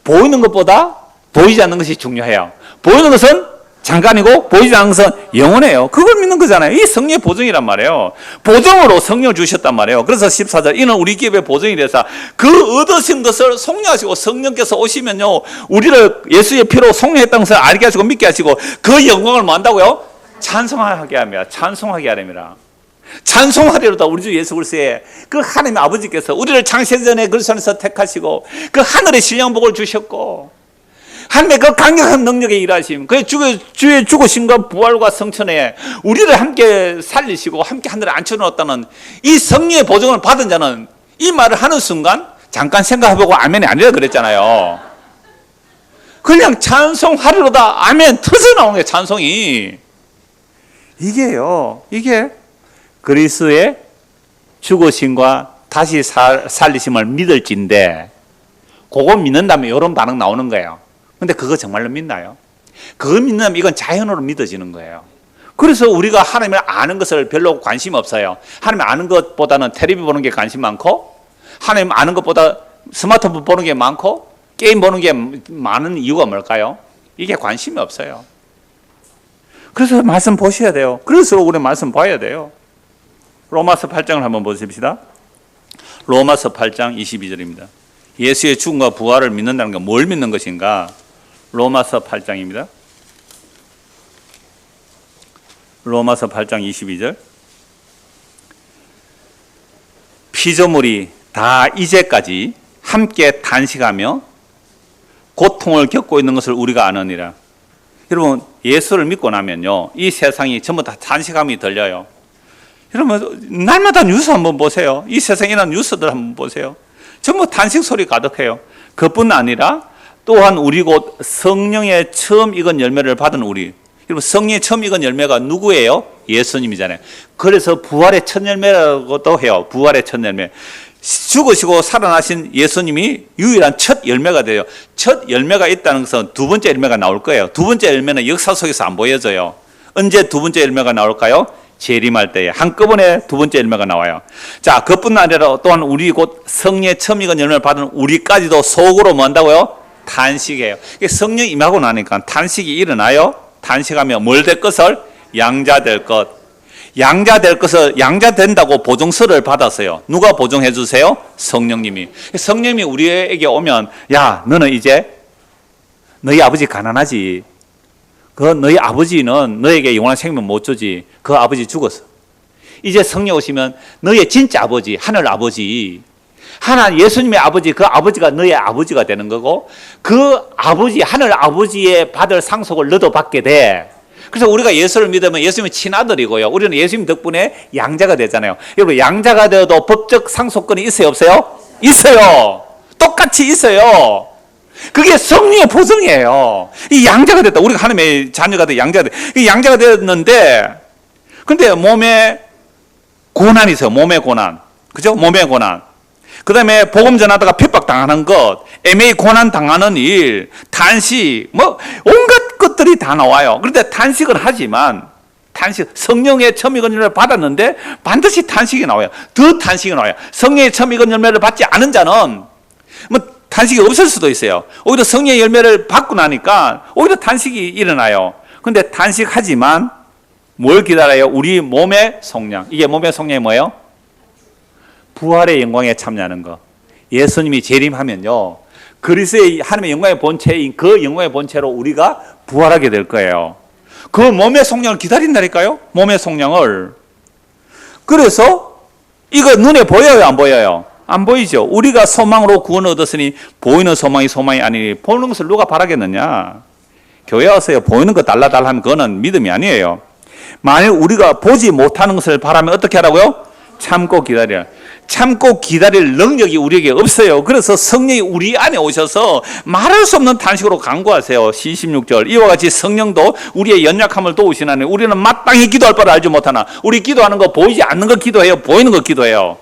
보이는 것보다 보이지 않는 것이 중요해요. 보이는 것은 잠깐이고 보이지 않는 것은 영원해요. 그걸 믿는 거잖아요. 이 성령의 보증이란 말이에요. 보증으로 성령을 주셨단 말이에요. 그래서 14절, 이는 우리 기업의 보증이 돼서 그 얻으신 것을 속량하시고, 성령께서 오시면요, 우리를 예수의 피로 속량했다는 것을 알게 하시고 믿게 하시고 그 영광을 뭐 한다고요? 찬송하게 합니다. 찬송하게 하랍니다. 찬송하리로다. 우리 주 예수 그리스도의 그 하나님의 아버지께서 우리를 창세전에 그리스도 안에서 택하시고 그 하늘의 신령복을 주셨고, 하나님의 그 강력한 능력에 일하심, 그 주의 죽으심과 부활과 성천에 우리를 함께 살리시고 함께 하늘에 앉혀놓았다는 이 성령의 보증을 받은 자는 이 말을 하는 순간 잠깐 생각해보고 아멘이 아니라 그랬잖아요. 그냥 찬송하리로다 아멘 터져나오는 게 찬송이. 이게 그리스도의 죽으심과 다시 살리심을 믿을진데, 그거 믿는다면 이런 반응 나오는 거예요. 근데 그거 정말로 믿나요? 그거 믿는다면 이건 자연으로 믿어지는 거예요. 그래서 우리가 하나님을 아는 것을 별로 관심 없어요. 하나님 아는 것보다는 텔레비 보는 게 관심 많고, 하나님 아는 것보다 스마트폰 보는 게 많고, 게임 보는 게 많은 이유가 뭘까요? 이게 관심이 없어요. 그래서 말씀 보셔야 돼요. 그래서 우리 말씀 봐야 돼요. 로마서 8장을 한번 보십시다. 로마서 8장 22절입니다. 예수의 죽음과 부활을 믿는다는 건 뭘 믿는 것인가? 로마서 8장입니다. 로마서 8장 22절. 피조물이 다 이제까지 함께 단식하며 고통을 겪고 있는 것을 우리가 아느니라. 여러분, 예수를 믿고 나면요, 이 세상이 전부 다 단식함이 들려요. 여러분, 날마다 뉴스 한번 보세요. 이 세상에 일어난 뉴스들 한번 보세요. 전부 단식 소리 가득해요. 그뿐 아니라 또한 우리 곧 성령의 처음 익은 열매를 받은 우리. 여러분, 성령의 처음 익은 열매가 누구예요? 예수님이잖아요. 그래서 부활의 첫 열매라고도 해요. 부활의 첫 열매. 죽으시고 살아나신 예수님이 유일한 첫 열매가 돼요. 첫 열매가 있다는 것은 두 번째 열매가 나올 거예요. 두 번째 열매는 역사 속에서 안 보여져요. 언제 두 번째 열매가 나올까요? 재림할 때에 한꺼번에 두 번째 열매가 나와요. 자, 그뿐 아니라 또한 우리 곧 성령의 처음 익은 열매를 받은 우리까지도 속으로 뭐 한다고요? 탄식해요. 성령 임하고 나니까 탄식이 일어나요. 탄식하면 뭘 될 것을? 양자 될 것. 양자 될 것을 양자 된다고 보증서를 받았어요. 누가 보증해 주세요? 성령님이. 성령님이 우리에게 오면 야, 너는 이제 너희 아버지 가난하지. 너희 아버지는 너에게 영원한 생명 못 주지. 그 아버지 죽었어. 이제 성령 오시면 너의 진짜 아버지, 하늘 아버지, 하나님 예수님의 아버지, 그 아버지가 너의 아버지가 되는 거고, 그 아버지, 하늘 아버지의 받을 상속을 너도 받게 돼. 그래서 우리가 예수를 믿으면 예수님의 친아들이고요. 우리는 예수님 덕분에 양자가 되잖아요. 여러분, 양자가 되어도 법적 상속권이 있어요, 없어요? 있어요. 똑같이 있어요. 그게 성령의 보증이에요. 이 양자가 됐다. 우리가 하나님의 자녀가 돼, 양자가 돼. 이 양자가 됐는데, 근데 몸에 고난이 있어요. 몸의 고난. 그죠? 몸의 고난. 그 다음에 복음 전하다가 핍박 당하는 것, 애매히 고난 당하는 일, 탄식, 뭐, 온갖 것들이 다 나와요. 그런데 탄식은 하지만, 성령의 처음 익은 열매를 받았는데 반드시 탄식이 나와요. 더 탄식이 나와요. 성령의 처음 익은 열매를 받지 않은 자는 뭐 탄식이 없을 수도 있어요. 오히려 성령의 열매를 받고 나니까 오히려 탄식이 일어나요. 그런데 탄식하지만 뭘 기다려요? 우리 몸의 속량. 이게 몸의 속량이 뭐예요? 부활의 영광에 참여하는 거. 예수님이 재림하면요, 그리스도의 하나님의 영광의 본체인 그 영광의 본체로 우리가 부활하게 될 거예요. 그 몸의 속량을 기다린다니까요. 몸의 속량을. 그래서 이거 눈에 보여요, 안 보여요? 안 보이죠. 우리가 소망으로 구원을 얻었으니 보이는 소망이 아니니 보는 것을 누가 바라겠느냐. 교회 와서 보이는 거 달라달라 하면 그거는 믿음이 아니에요. 만일 우리가 보지 못하는 것을 바라면 어떻게 하라고요? 참고 기다려라. 참고 기다릴 능력이 우리에게 없어요. 그래서 성령이 우리 안에 오셔서 말할 수 없는 탄식으로 간구하세요. 16절 이와 같이 성령도 우리의 연약함을 도우시나니 우리는 마땅히 기도할 바를 알지 못하나. 우리 기도하는 거 보이지 않는 거 기도해요? 보이는 거 기도해요?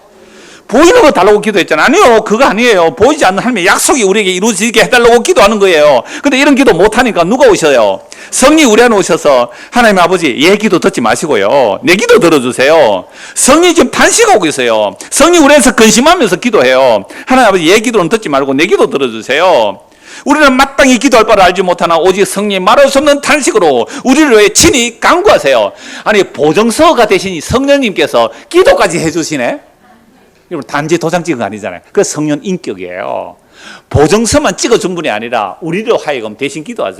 보이는 거 달라고 기도했잖아요. 아니요, 그거 아니에요. 보이지 않는 하나님의 약속이 우리에게 이루어지게 해달라고 기도하는 거예요. 근데 이런 기도 못하니까 누가 오셔요? 성령이 우리 안에 오셔서 하나님 아버지, 얘 기도 듣지 마시고요, 내 기도 들어주세요. 성령이 지금 탄식하고 있어요. 성령이 우리 안에서 근심하면서 기도해요. 하나님 아버지, 얘 기도는 듣지 말고 내 기도 들어주세요. 우리는 마땅히 기도할 바를 알지 못하나 오직 성령이 말할 수 없는 탄식으로 우리를 위해 친히 간구하세요. 아니, 보증서가 되신 성령님께서 기도까지 해주시네. 여러분, 단지 도장 찍은 거 아니잖아요. 그 성령 인격이에요. 보증서만 찍어준 분이 아니라 우리로 하여금 대신 기도해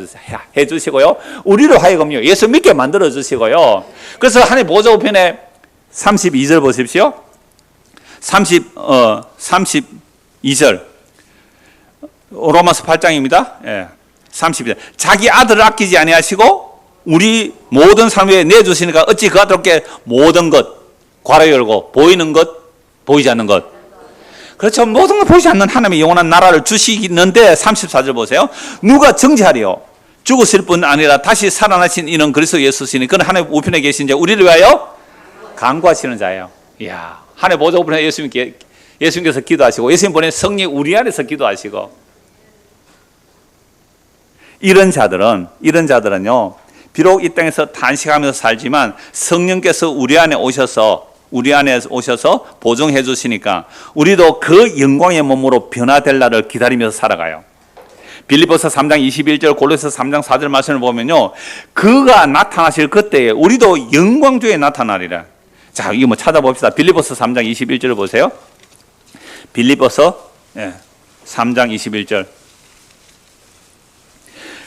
주시고요, 우리로 하여금요 예수 믿게 만들어 주시고요. 그래서 하나님 보좌 우편에 32절 보십시오. 32절 로마서 8장입니다. 예, 32절. 자기 아들을 아끼지 아니하시고 우리 모든 삶 위에 내주시니까 어찌 그 아들께 모든 것 괄호 열고 보이는 것 보이지 않는 것, 그렇죠. 모든 걸 보이지 않는 하나님의 영원한 나라를 주시는데 34절 보세요. 누가 정죄하리요? 죽으실 뿐 아니라 다시 살아나신 이는 그리스도 예수시니 그는 하나님 우편에 계신 자 우리를 위하여 간구하시는 자예요. 이야, 하나님 보좌 우편에 예수님께서 기도하시고 예수님 보낸 성령이 우리 안에서 기도하시고, 이런 자들은요 비록 이 땅에서 탄식하면서 살지만 성령께서 우리 안에 오셔서 보증해 주시니까 우리도 그 영광의 몸으로 변화될 날을 기다리면서 살아가요. 빌립보서 3장 21절, 골로새서 3장 4절 말씀을 보면요, 그가 나타나실 그때에 우리도 영광 중에 나타나리라. 자, 이거 뭐 찾아봅시다. 빌립보서 3장 21절을 보세요. 빌립보서 3장 21절.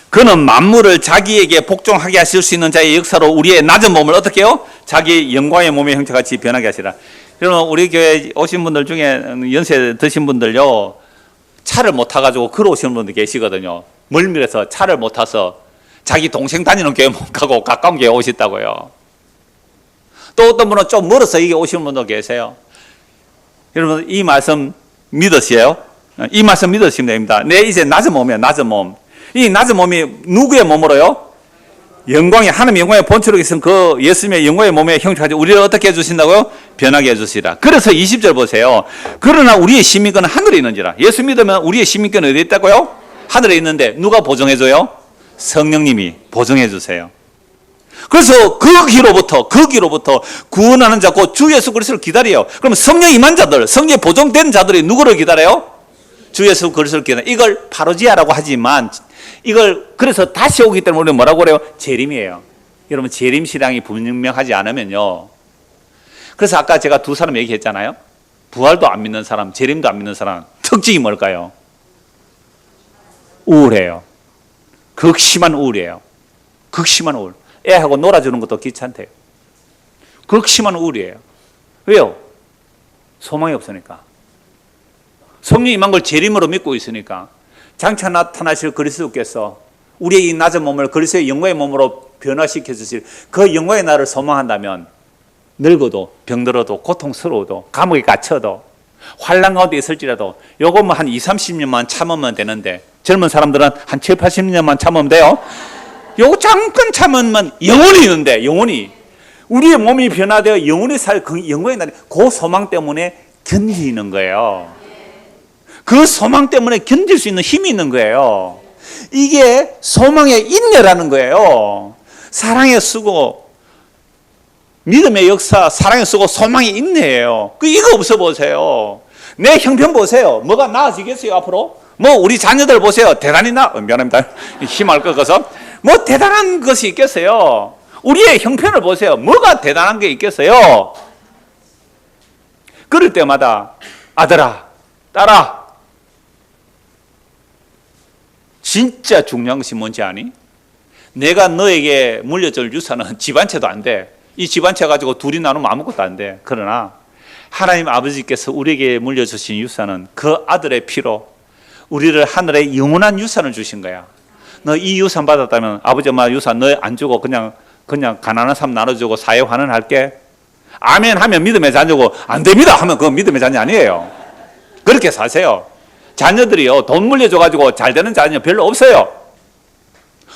그는 만물을 자기에게 복종하게 하실 수 있는 자의 역사로 우리의 낮은 몸을 어떻게 해요? 자기 영광의 몸의 형체같이 변하게 하시라. 그러면 우리 교회 오신 분들 중에 연세 드신 분들요, 차를 못 타가지고 걸어오시는 분들 계시거든요. 멀미해서 차를 못 타서 자기 동생 다니는 교회 못 가고 가까운 교회 오셨다고요. 또 어떤 분은 좀 멀어서 이게 오시는 분도 계세요. 여러분, 이 말씀 믿으세요? 이 말씀 믿으시면 됩니다. 내 이제 낮은 몸이에요, 낮은 몸. 이 낮은 몸이 누구의 몸으로요? 영광의, 하나님의 영광의 본체로 계신 그 예수님의 영광의 몸의 형체까지 우리를 어떻게 해주신다고요? 변하게 해주시라. 그래서 20절 보세요. 그러나 우리의 시민권은 하늘에 있는지라. 예수 믿으면 우리의 시민권은 어디 있다고요? 하늘에 있는데 누가 보증해줘요? 성령님이 보증해주세요. 그래서 그 기로부터 구원하는 자, 곧 주 예수 그리스도를 기다려요. 그러면 성령 임한 자들, 성령 보존된 자들이 누구를 기다려요? 주 예수 그리스도를 기다려요. 이걸 파루지아라고 하지만 이걸 그래서 다시 오기 때문에 우리는 뭐라고 그래요? 재림이에요. 여러분, 재림 신앙이 분명하지 않으면요. 그래서 아까 제가 두 사람 얘기했잖아요. 부활도 안 믿는 사람, 재림도 안 믿는 사람 특징이 뭘까요? 우울해요. 극심한 우울이에요. 극심한 우울. 애하고 놀아주는 것도 귀찮대요. 극심한 우울이에요. 왜요? 소망이 없으니까. 성령 임한 걸 재림으로 믿고 있으니까. 장차 나타나실 그리스도께서 우리의 이 낮은 몸을 그리스도의 영광의 몸으로 변화시켜 주실 그 영광의 날을 소망한다면 늙어도 병들어도 고통스러워도 감옥에 갇혀도 환난 가운데 있을지라도 요거 뭐 한 20, 30년만 참으면 되는데 젊은 사람들은 한 7, 80년만 참으면 돼요. 요거 잠깐 참으면 영원히 있는데 영원히 우리의 몸이 변화되어 영원히 살 그 영광의 날이 그 소망 때문에 견디는 거예요. 그 소망 때문에 견딜 수 있는 힘이 있는 거예요. 이게 소망의 인내라는 거예요. 사랑에 쓰고 믿음의 역사, 사랑에 쓰고 소망의 인내예요. 이거 없어 보세요. 내 형편 보세요. 뭐가 나아지겠어요 앞으로? 뭐 우리 자녀들 보세요. 대단히 미안합니다. 힘을 꺾어서 뭐 대단한 것이 있겠어요? 우리의 형편을 보세요. 뭐가 대단한 게 있겠어요? 그럴 때마다 아들아, 딸아, 진짜 중요한 것이 뭔지 아니? 내가 너에게 물려줄 유산은 집 한 채도 안 돼. 이 집 한 채 가지고 둘이 나누면 아무것도 안 돼. 그러나 하나님 아버지께서 우리에게 물려주신 유산은 그 아들의 피로 우리를 하늘에 영원한 유산을 주신 거야. 너 이 유산 받았다면 아버지 엄마 유산 너 안 주고 그냥 가난한 사람 나눠주고 사회 환원할게. 아멘 하면 믿음의 자녀고 안 됩니다 하면 그건 믿음의 자녀 아니에요. 그렇게 사세요. 자녀들이요 돈 물려줘가지고 잘 되는 자녀 별로 없어요.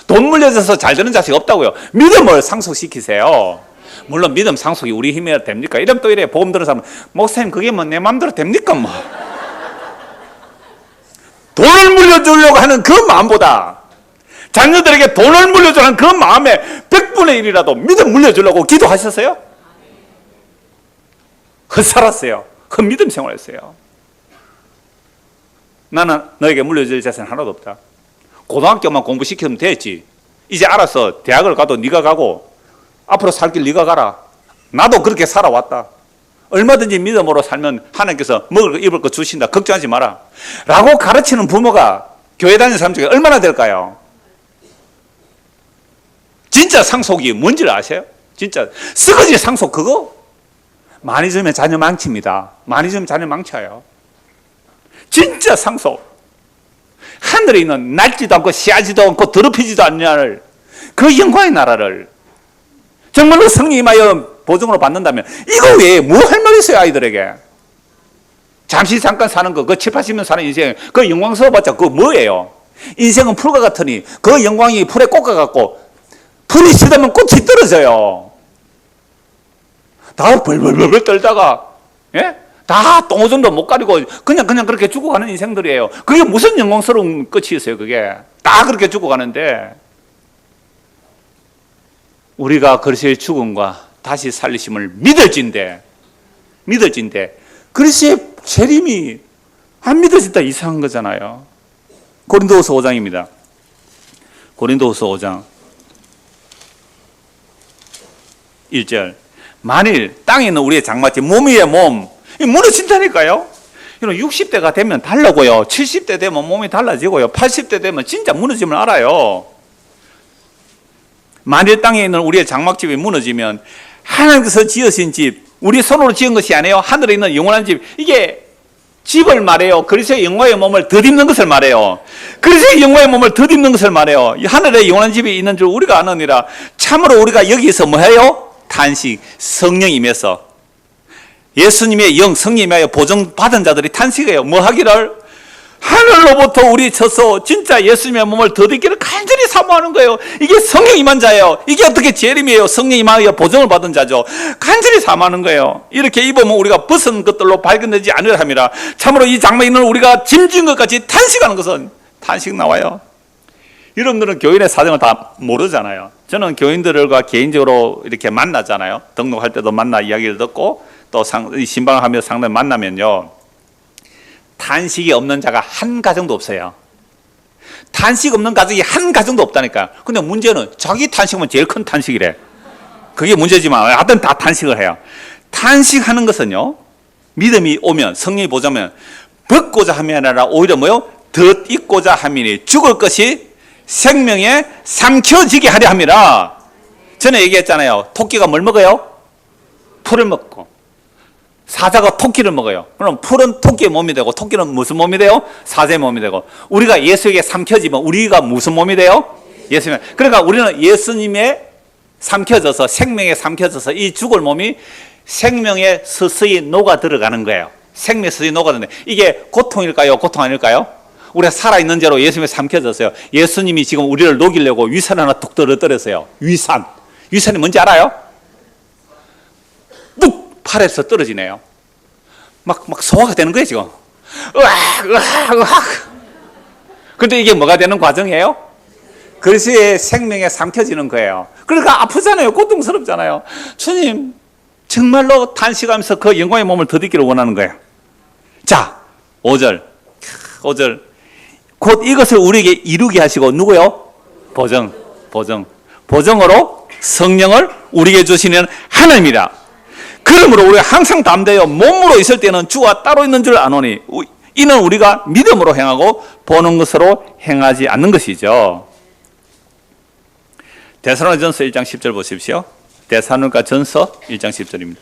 돈 물려줘서 잘 되는 자식 없다고요. 믿음을 상속시키세요. 물론 믿음 상속이 우리 힘이 됩니까? 이러면 또 이래 보험 들은 사람은 목사님 그게 뭐 내 마음대로 됩니까? 뭐 돈을 물려주려고 하는 그 마음보다 자녀들에게 돈을 물려주는 그 마음에 100분의 1이라도 믿음 물려주려고 기도하셨어요? 살았어요. 그 믿음 생활했어요. 나는 너에게 물려줄 자신 하나도 없다. 고등학교만 공부시키면 되지. 이제 알아서 대학을 가도 네가 가고 앞으로 살 길 네가 가라. 나도 그렇게 살아왔다. 얼마든지 믿음으로 살면 하나님께서 먹을 거 입을 거 주신다. 걱정하지 마라. 라고 가르치는 부모가 교회 다니는 사람 중에 얼마나 될까요? 진짜 상속이 뭔지를 아세요? 진짜 쓰거지 상속 그거? 많이 주면 자녀 망칩니다. 많이 주면 자녀 망쳐요. 진짜 상속. 하늘에 있는 낡지도 않고 씨하지도 않고 더럽히지도 않는 그 영광의 나라를 정말로 성령님하여 보증으로 받는다면 이거 왜 뭐 할 말 있어요 아이들에게? 잠시 잠깐 사는 거, 그 7, 80년 사는 인생, 그 영광스러워봤자 그거 뭐예요? 인생은 풀과 같으니 그 영광이 풀에 꽂아 갖고 풀이 시들면 꽃이 떨어져요. 다 벌벌벌 떨다가 예? 다 똥오줌도 못 가리고 그냥 그렇게 죽어가는 인생들이에요. 그게 무슨 영광스러운 끝이었어요 그게. 다 그렇게 죽어가는데 우리가 그리스도의 죽음과 다시 살리심을 믿을진데 그리스도의 재림이 안 믿어진다 이상한 거잖아요. 고린도후서 5장입니다. 고린도후서 5장 1절 만일 땅에 있는 우리의 장마치 몸이에요 몸 무너진다니까요. 60대가 되면 달라고요. 70대 되면 몸이 달라지고요. 80대 되면 진짜 무너짐을 알아요. 만일 땅에 있는 우리의 장막집이 무너지면 하나님께서 지으신 집, 우리 손으로 지은 것이 아니에요. 하늘에 있는 영원한 집. 이게 집을 말해요. 그리스도의 영광의 몸을 덧입는 것을 말해요. 그리스도의 영광의 몸을 덧입는 것을 말해요. 이 하늘에 영원한 집이 있는 줄 우리가 아느니라. 참으로 우리가 여기서 뭐 해요? 탄식, 성령임에서 예수님의 영, 성령님에 보증받은 자들이 탄식해요. 뭐 하기를? 하늘로부터 우리 쳐서 진짜 예수님의 몸을 덧입기를 간절히 사모하는 거예요. 이게 성령 임한 자예요. 이게 어떻게 재림이에요? 성령 임하여 보증을 받은 자죠. 간절히 사모하는 거예요. 이렇게 입으면 우리가 벗은 것들로 발견되지 않으려 함이라. 참으로 이 장막에 있는 우리가 짐진 것 같이 탄식하는 것은 탄식 나와요. 여러분들은 교인의 사정을 다 모르잖아요. 저는 교인들과 개인적으로 이렇게 만나잖아요. 등록할 때도 만나 이야기를 듣고 또 신방을 하며 상담 만나면요. 탄식이 없는 자가 한 가정도 없어요. 탄식 없는 가정이 한 가정도 없다니까. 근데 문제는 자기 탄식은 제일 큰 탄식이래. 그게 문제지만 하여튼 다 탄식을 해요. 탄식하는 것은요, 믿음이 오면, 성령이 보자면 벗고자 함이 아니라 오히려 뭐요? 덧입고자 함이니 죽을 것이 생명에 삼켜지게 하려 함이라. 전에 얘기했잖아요. 토끼가 뭘 먹어요? 풀을 먹고, 사자가 토끼를 먹어요. 그럼 풀은 토끼의 몸이 되고 토끼는 무슨 몸이 돼요? 사자의 몸이 되고, 우리가 예수에게 삼켜지면 우리가 무슨 몸이 돼요? 예수님. 그러니까 우리는 예수님의 삼켜져서, 생명에 삼켜져서 이 죽을 몸이 생명에 서서히 녹아 들어가는 거예요. 생명에 서서히 녹아드는. 이게 고통일까요? 고통 아닐까요? 우리가 살아있는 죄로 예수님에 삼켜졌어요. 예수님이 지금 우리를 녹이려고 위산 하나 툭 떨어뜨렸어요. 위산. 위산이 뭔지 알아요? 뚝! 팔에서 떨어지네요. 막 소화가 되는 거예요, 지금. 으악. 근데 이게 뭐가 되는 과정이에요? 그리스도의 생명에 삼켜지는 거예요. 그러니까 아프잖아요. 고통스럽잖아요. 주님, 정말로 탄식하면서 그 영광의 몸을 덧입기를 원하는 거예요. 자, 5절. 곧 이것을 우리에게 이루게 하시고, 누구요? 보정으로 성령을 우리에게 주시는 하나님이라. 그러므로 우리가 항상 담대하여 몸으로 있을 때는 주와 따로 있는 줄 아노니, 이는 우리가 믿음으로 행하고 보는 것으로 행하지 않는 것이죠. 데살로니가전서 1장 10절 보십시오. 데살로니가전서 1장 10절입니다.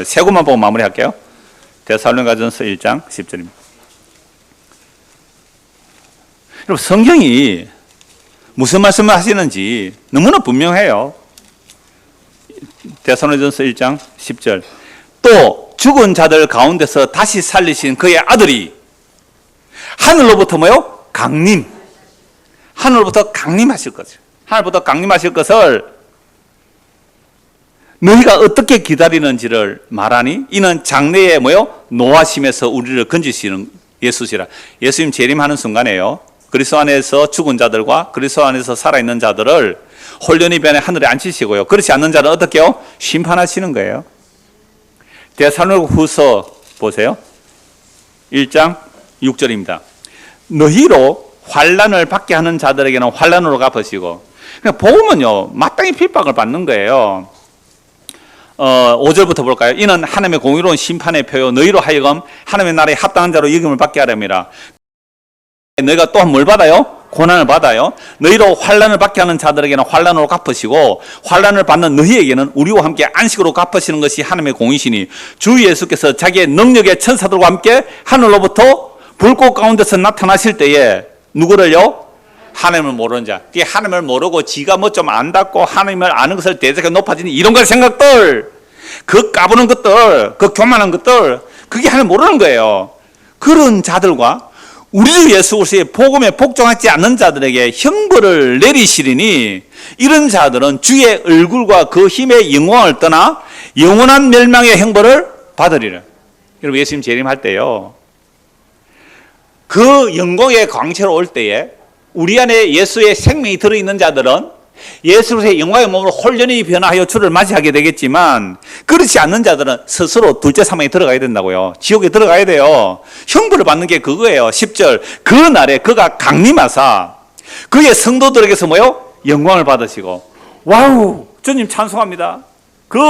세 구만 보고 마무리할게요. 데살로니가전서 1장 10절입니다. 여러분, 성경이 무슨 말씀을 하시는지 너무나 분명해요. 데살로니가전서 1장 10절. 또 죽은 자들 가운데서 다시 살리신 그의 아들이 하늘로부터 뭐요? 하늘로부터 강림하실 거죠. 하늘로부터 강림하실 것을 너희가 어떻게 기다리는지를 말하니 이는 장래에 뭐요? 노하심에서 우리를 건지시는 예수시라. 예수님 재림하는 순간에요, 그리스도 안에서 죽은 자들과 그리스도 안에서 살아있는 자들을 홀연히 변해 하늘에 앉히시고요, 그렇지 않는 자는 어떻게요? 심판하시는 거예요. 데살로니가후서 보세요. 1장 6절입니다. 너희로 환난을 받게 하는 자들에게는 환난으로 갚으시고. 그러니까 복음은요, 마땅히 핍박을 받는 거예요. 5절부터 볼까요? 이는 하나님의 공의로운 심판의 표요 너희로 하여금 하나님의 나라에 합당한 자로 여김을 받게 하렵니다. 너희가 또한 뭘 받아요? 고난을 받아요. 너희로 환난을 받게 하는 자들에게는 환난으로 갚으시고, 환난을 받는 너희에게는 우리와 함께 안식으로 갚으시는 것이 하나님의 공이시니, 주 예수께서 자기의 능력의 천사들과 함께 하늘로부터 불꽃 가운데서 나타나실 때에 누구를요? 하나님을 모르는 자. 그게 하나님을 모르고 지가 뭐 좀 안다고 하나님을 아는 것을 대적해 높아지는 이런 걸 생각들, 그 까부는 것들, 그 교만한 것들, 그게 하나님 모르는 거예요. 그런 자들과 우리 주 예수 그리스도의 복음에 복종하지 않는 자들에게 형벌을 내리시리니, 이런 자들은 주의 얼굴과 그 힘의 영광을 떠나 영원한 멸망의 형벌을 받으리라. 여러분, 예수님 재림할 때요, 그 영광의 광채로 올 때에 우리 안에 예수의 생명이 들어있는 자들은 예수 그리스도의 영광의 몸으로 홀연히 변화하여 주를 맞이하게 되겠지만, 그렇지 않는 자들은 스스로 둘째 사망에 들어가야 된다고요. 지옥에 들어가야 돼요. 형벌을 받는 게 그거예요. 10절. 그 날에 그가 강림하사 그의 성도들에게서 뭐요? 영광을 받으시고. 와우, 주님 찬송합니다. 그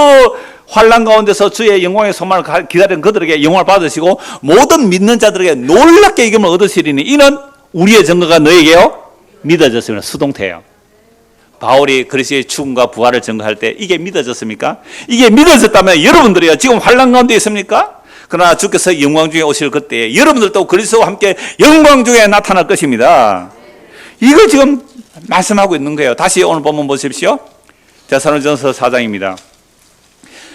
환난 가운데서 주의 영광의 소망을 기다리는 그들에게 영광을 받으시고, 모든 믿는 자들에게 놀랍게 이김을 얻으시리니 이는 우리의 증거가 너에게요 믿어졌으면. 수동태예요. 바울이 그리스도의 죽음과 부활을 증거할 때 이게 믿어졌습니까? 이게 믿어졌다면 여러분들이요, 지금 환난 가운데 있습니까? 그러나 주께서 영광 중에 오실 그때 여러분들도 그리스도와 함께 영광 중에 나타날 것입니다. 이걸 지금 말씀하고 있는 거예요. 다시 오늘 본문 보십시오. 데살로니가전서 4장입니다.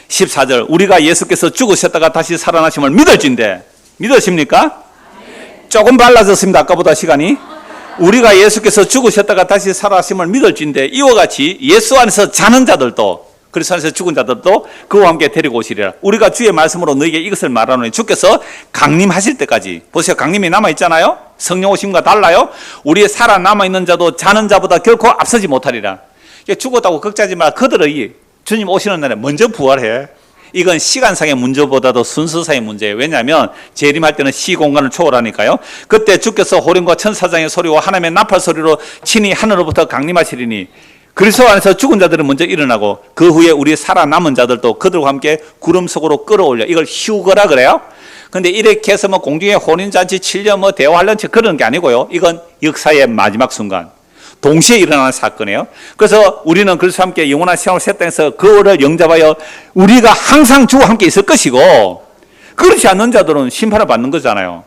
14절. 우리가 예수께서 죽으셨다가 다시 살아나심을 믿을진대. 믿으십니까? 조금 빨라졌습니다. 아까보다 시간이. 우리가 예수께서 죽으셨다가 다시 살아나심을 믿을진대, 이와 같이 예수 안에서 자는 자들도, 그리스도 안에서 죽은 자들도 그와 함께 데리고 오시리라. 우리가 주의 말씀으로 너에게 이것을 말하노니 주께서 강림하실 때까지. 보세요. 강림이 남아있잖아요. 성령 오심과 달라요. 우리의 살아남아 있는 자도 자는 자보다 결코 앞서지 못하리라. 죽었다고 걱정하지 마라. 그들의 주님 오시는 날에 먼저 부활해. 이건 시간상의 문제보다도 순서상의 문제예요. 왜냐하면 재림할 때는 시공간을 초월하니까요. 그때 주께서 호령과 천사장의 소리와 하나님의 나팔 소리로 친히 하늘로부터 강림하시리니 그리스도 안에서 죽은 자들은 먼저 일어나고 그 후에 우리 살아남은 자들도 그들과 함께 구름 속으로 끌어올려. 이걸 휴거라 그래요. 근데 이렇게 해서 뭐 공중의 혼인잔치, 7년 뭐 대환란치 그런 게 아니고요. 이건 역사의 마지막 순간. 동시에 일어나는 사건이에요. 그래서 우리는 그리스도와 함께 영원한 시간을 새 땅에서 그를 영접하여 우리가 항상 주와 함께 있을 것이고 그렇지 않는 자들은 심판을 받는 거잖아요.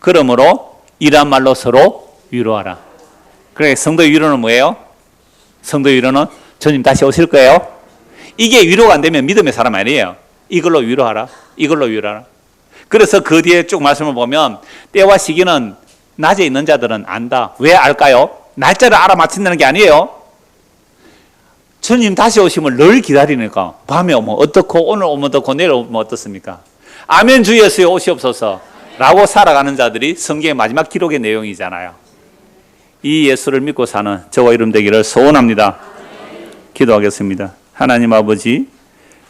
그러므로 이란 말로 서로 위로하라. 그래 성도의 위로는 뭐예요? 성도의 위로는 주님 다시 오실 거예요. 이게 위로가 안 되면 믿음의 사람 아니에요. 이걸로 위로하라. 이걸로 위로하라. 그래서 그 뒤에 쭉 말씀을 보면 때와 시기는 낮에 있는 자들은 안다. 왜 알까요? 날짜를 알아맞힌다는 게 아니에요. 주님 다시 오심을 늘 기다리니까 밤에 오면 어떻고 오늘 오면 어떻고 내일 오면 어떻습니까? 아멘 주 예수여 오시옵소서 라고 살아가는 자들이 성경의 마지막 기록의 내용이잖아요. 이 예수를 믿고 사는 저와 이름 되기를 소원합니다. 기도하겠습니다. 하나님 아버지,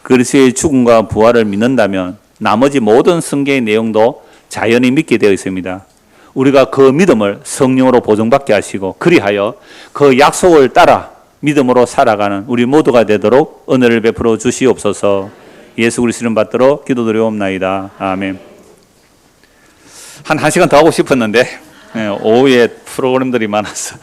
그리스도의 죽음과 부활을 믿는다면 나머지 모든 성경의 내용도 자연히 믿게 되어 있습니다. 우리가 그 믿음을 성령으로 보증받게 하시고 그리하여 그 약속을 따라 믿음으로 살아가는 우리 모두가 되도록 은혜를 베풀어 주시옵소서. 예수 그리스도 이름 받들어 기도드리옵나이다. 아멘. 한 시간 더 하고 싶었는데 오후에 프로그램들이 많아서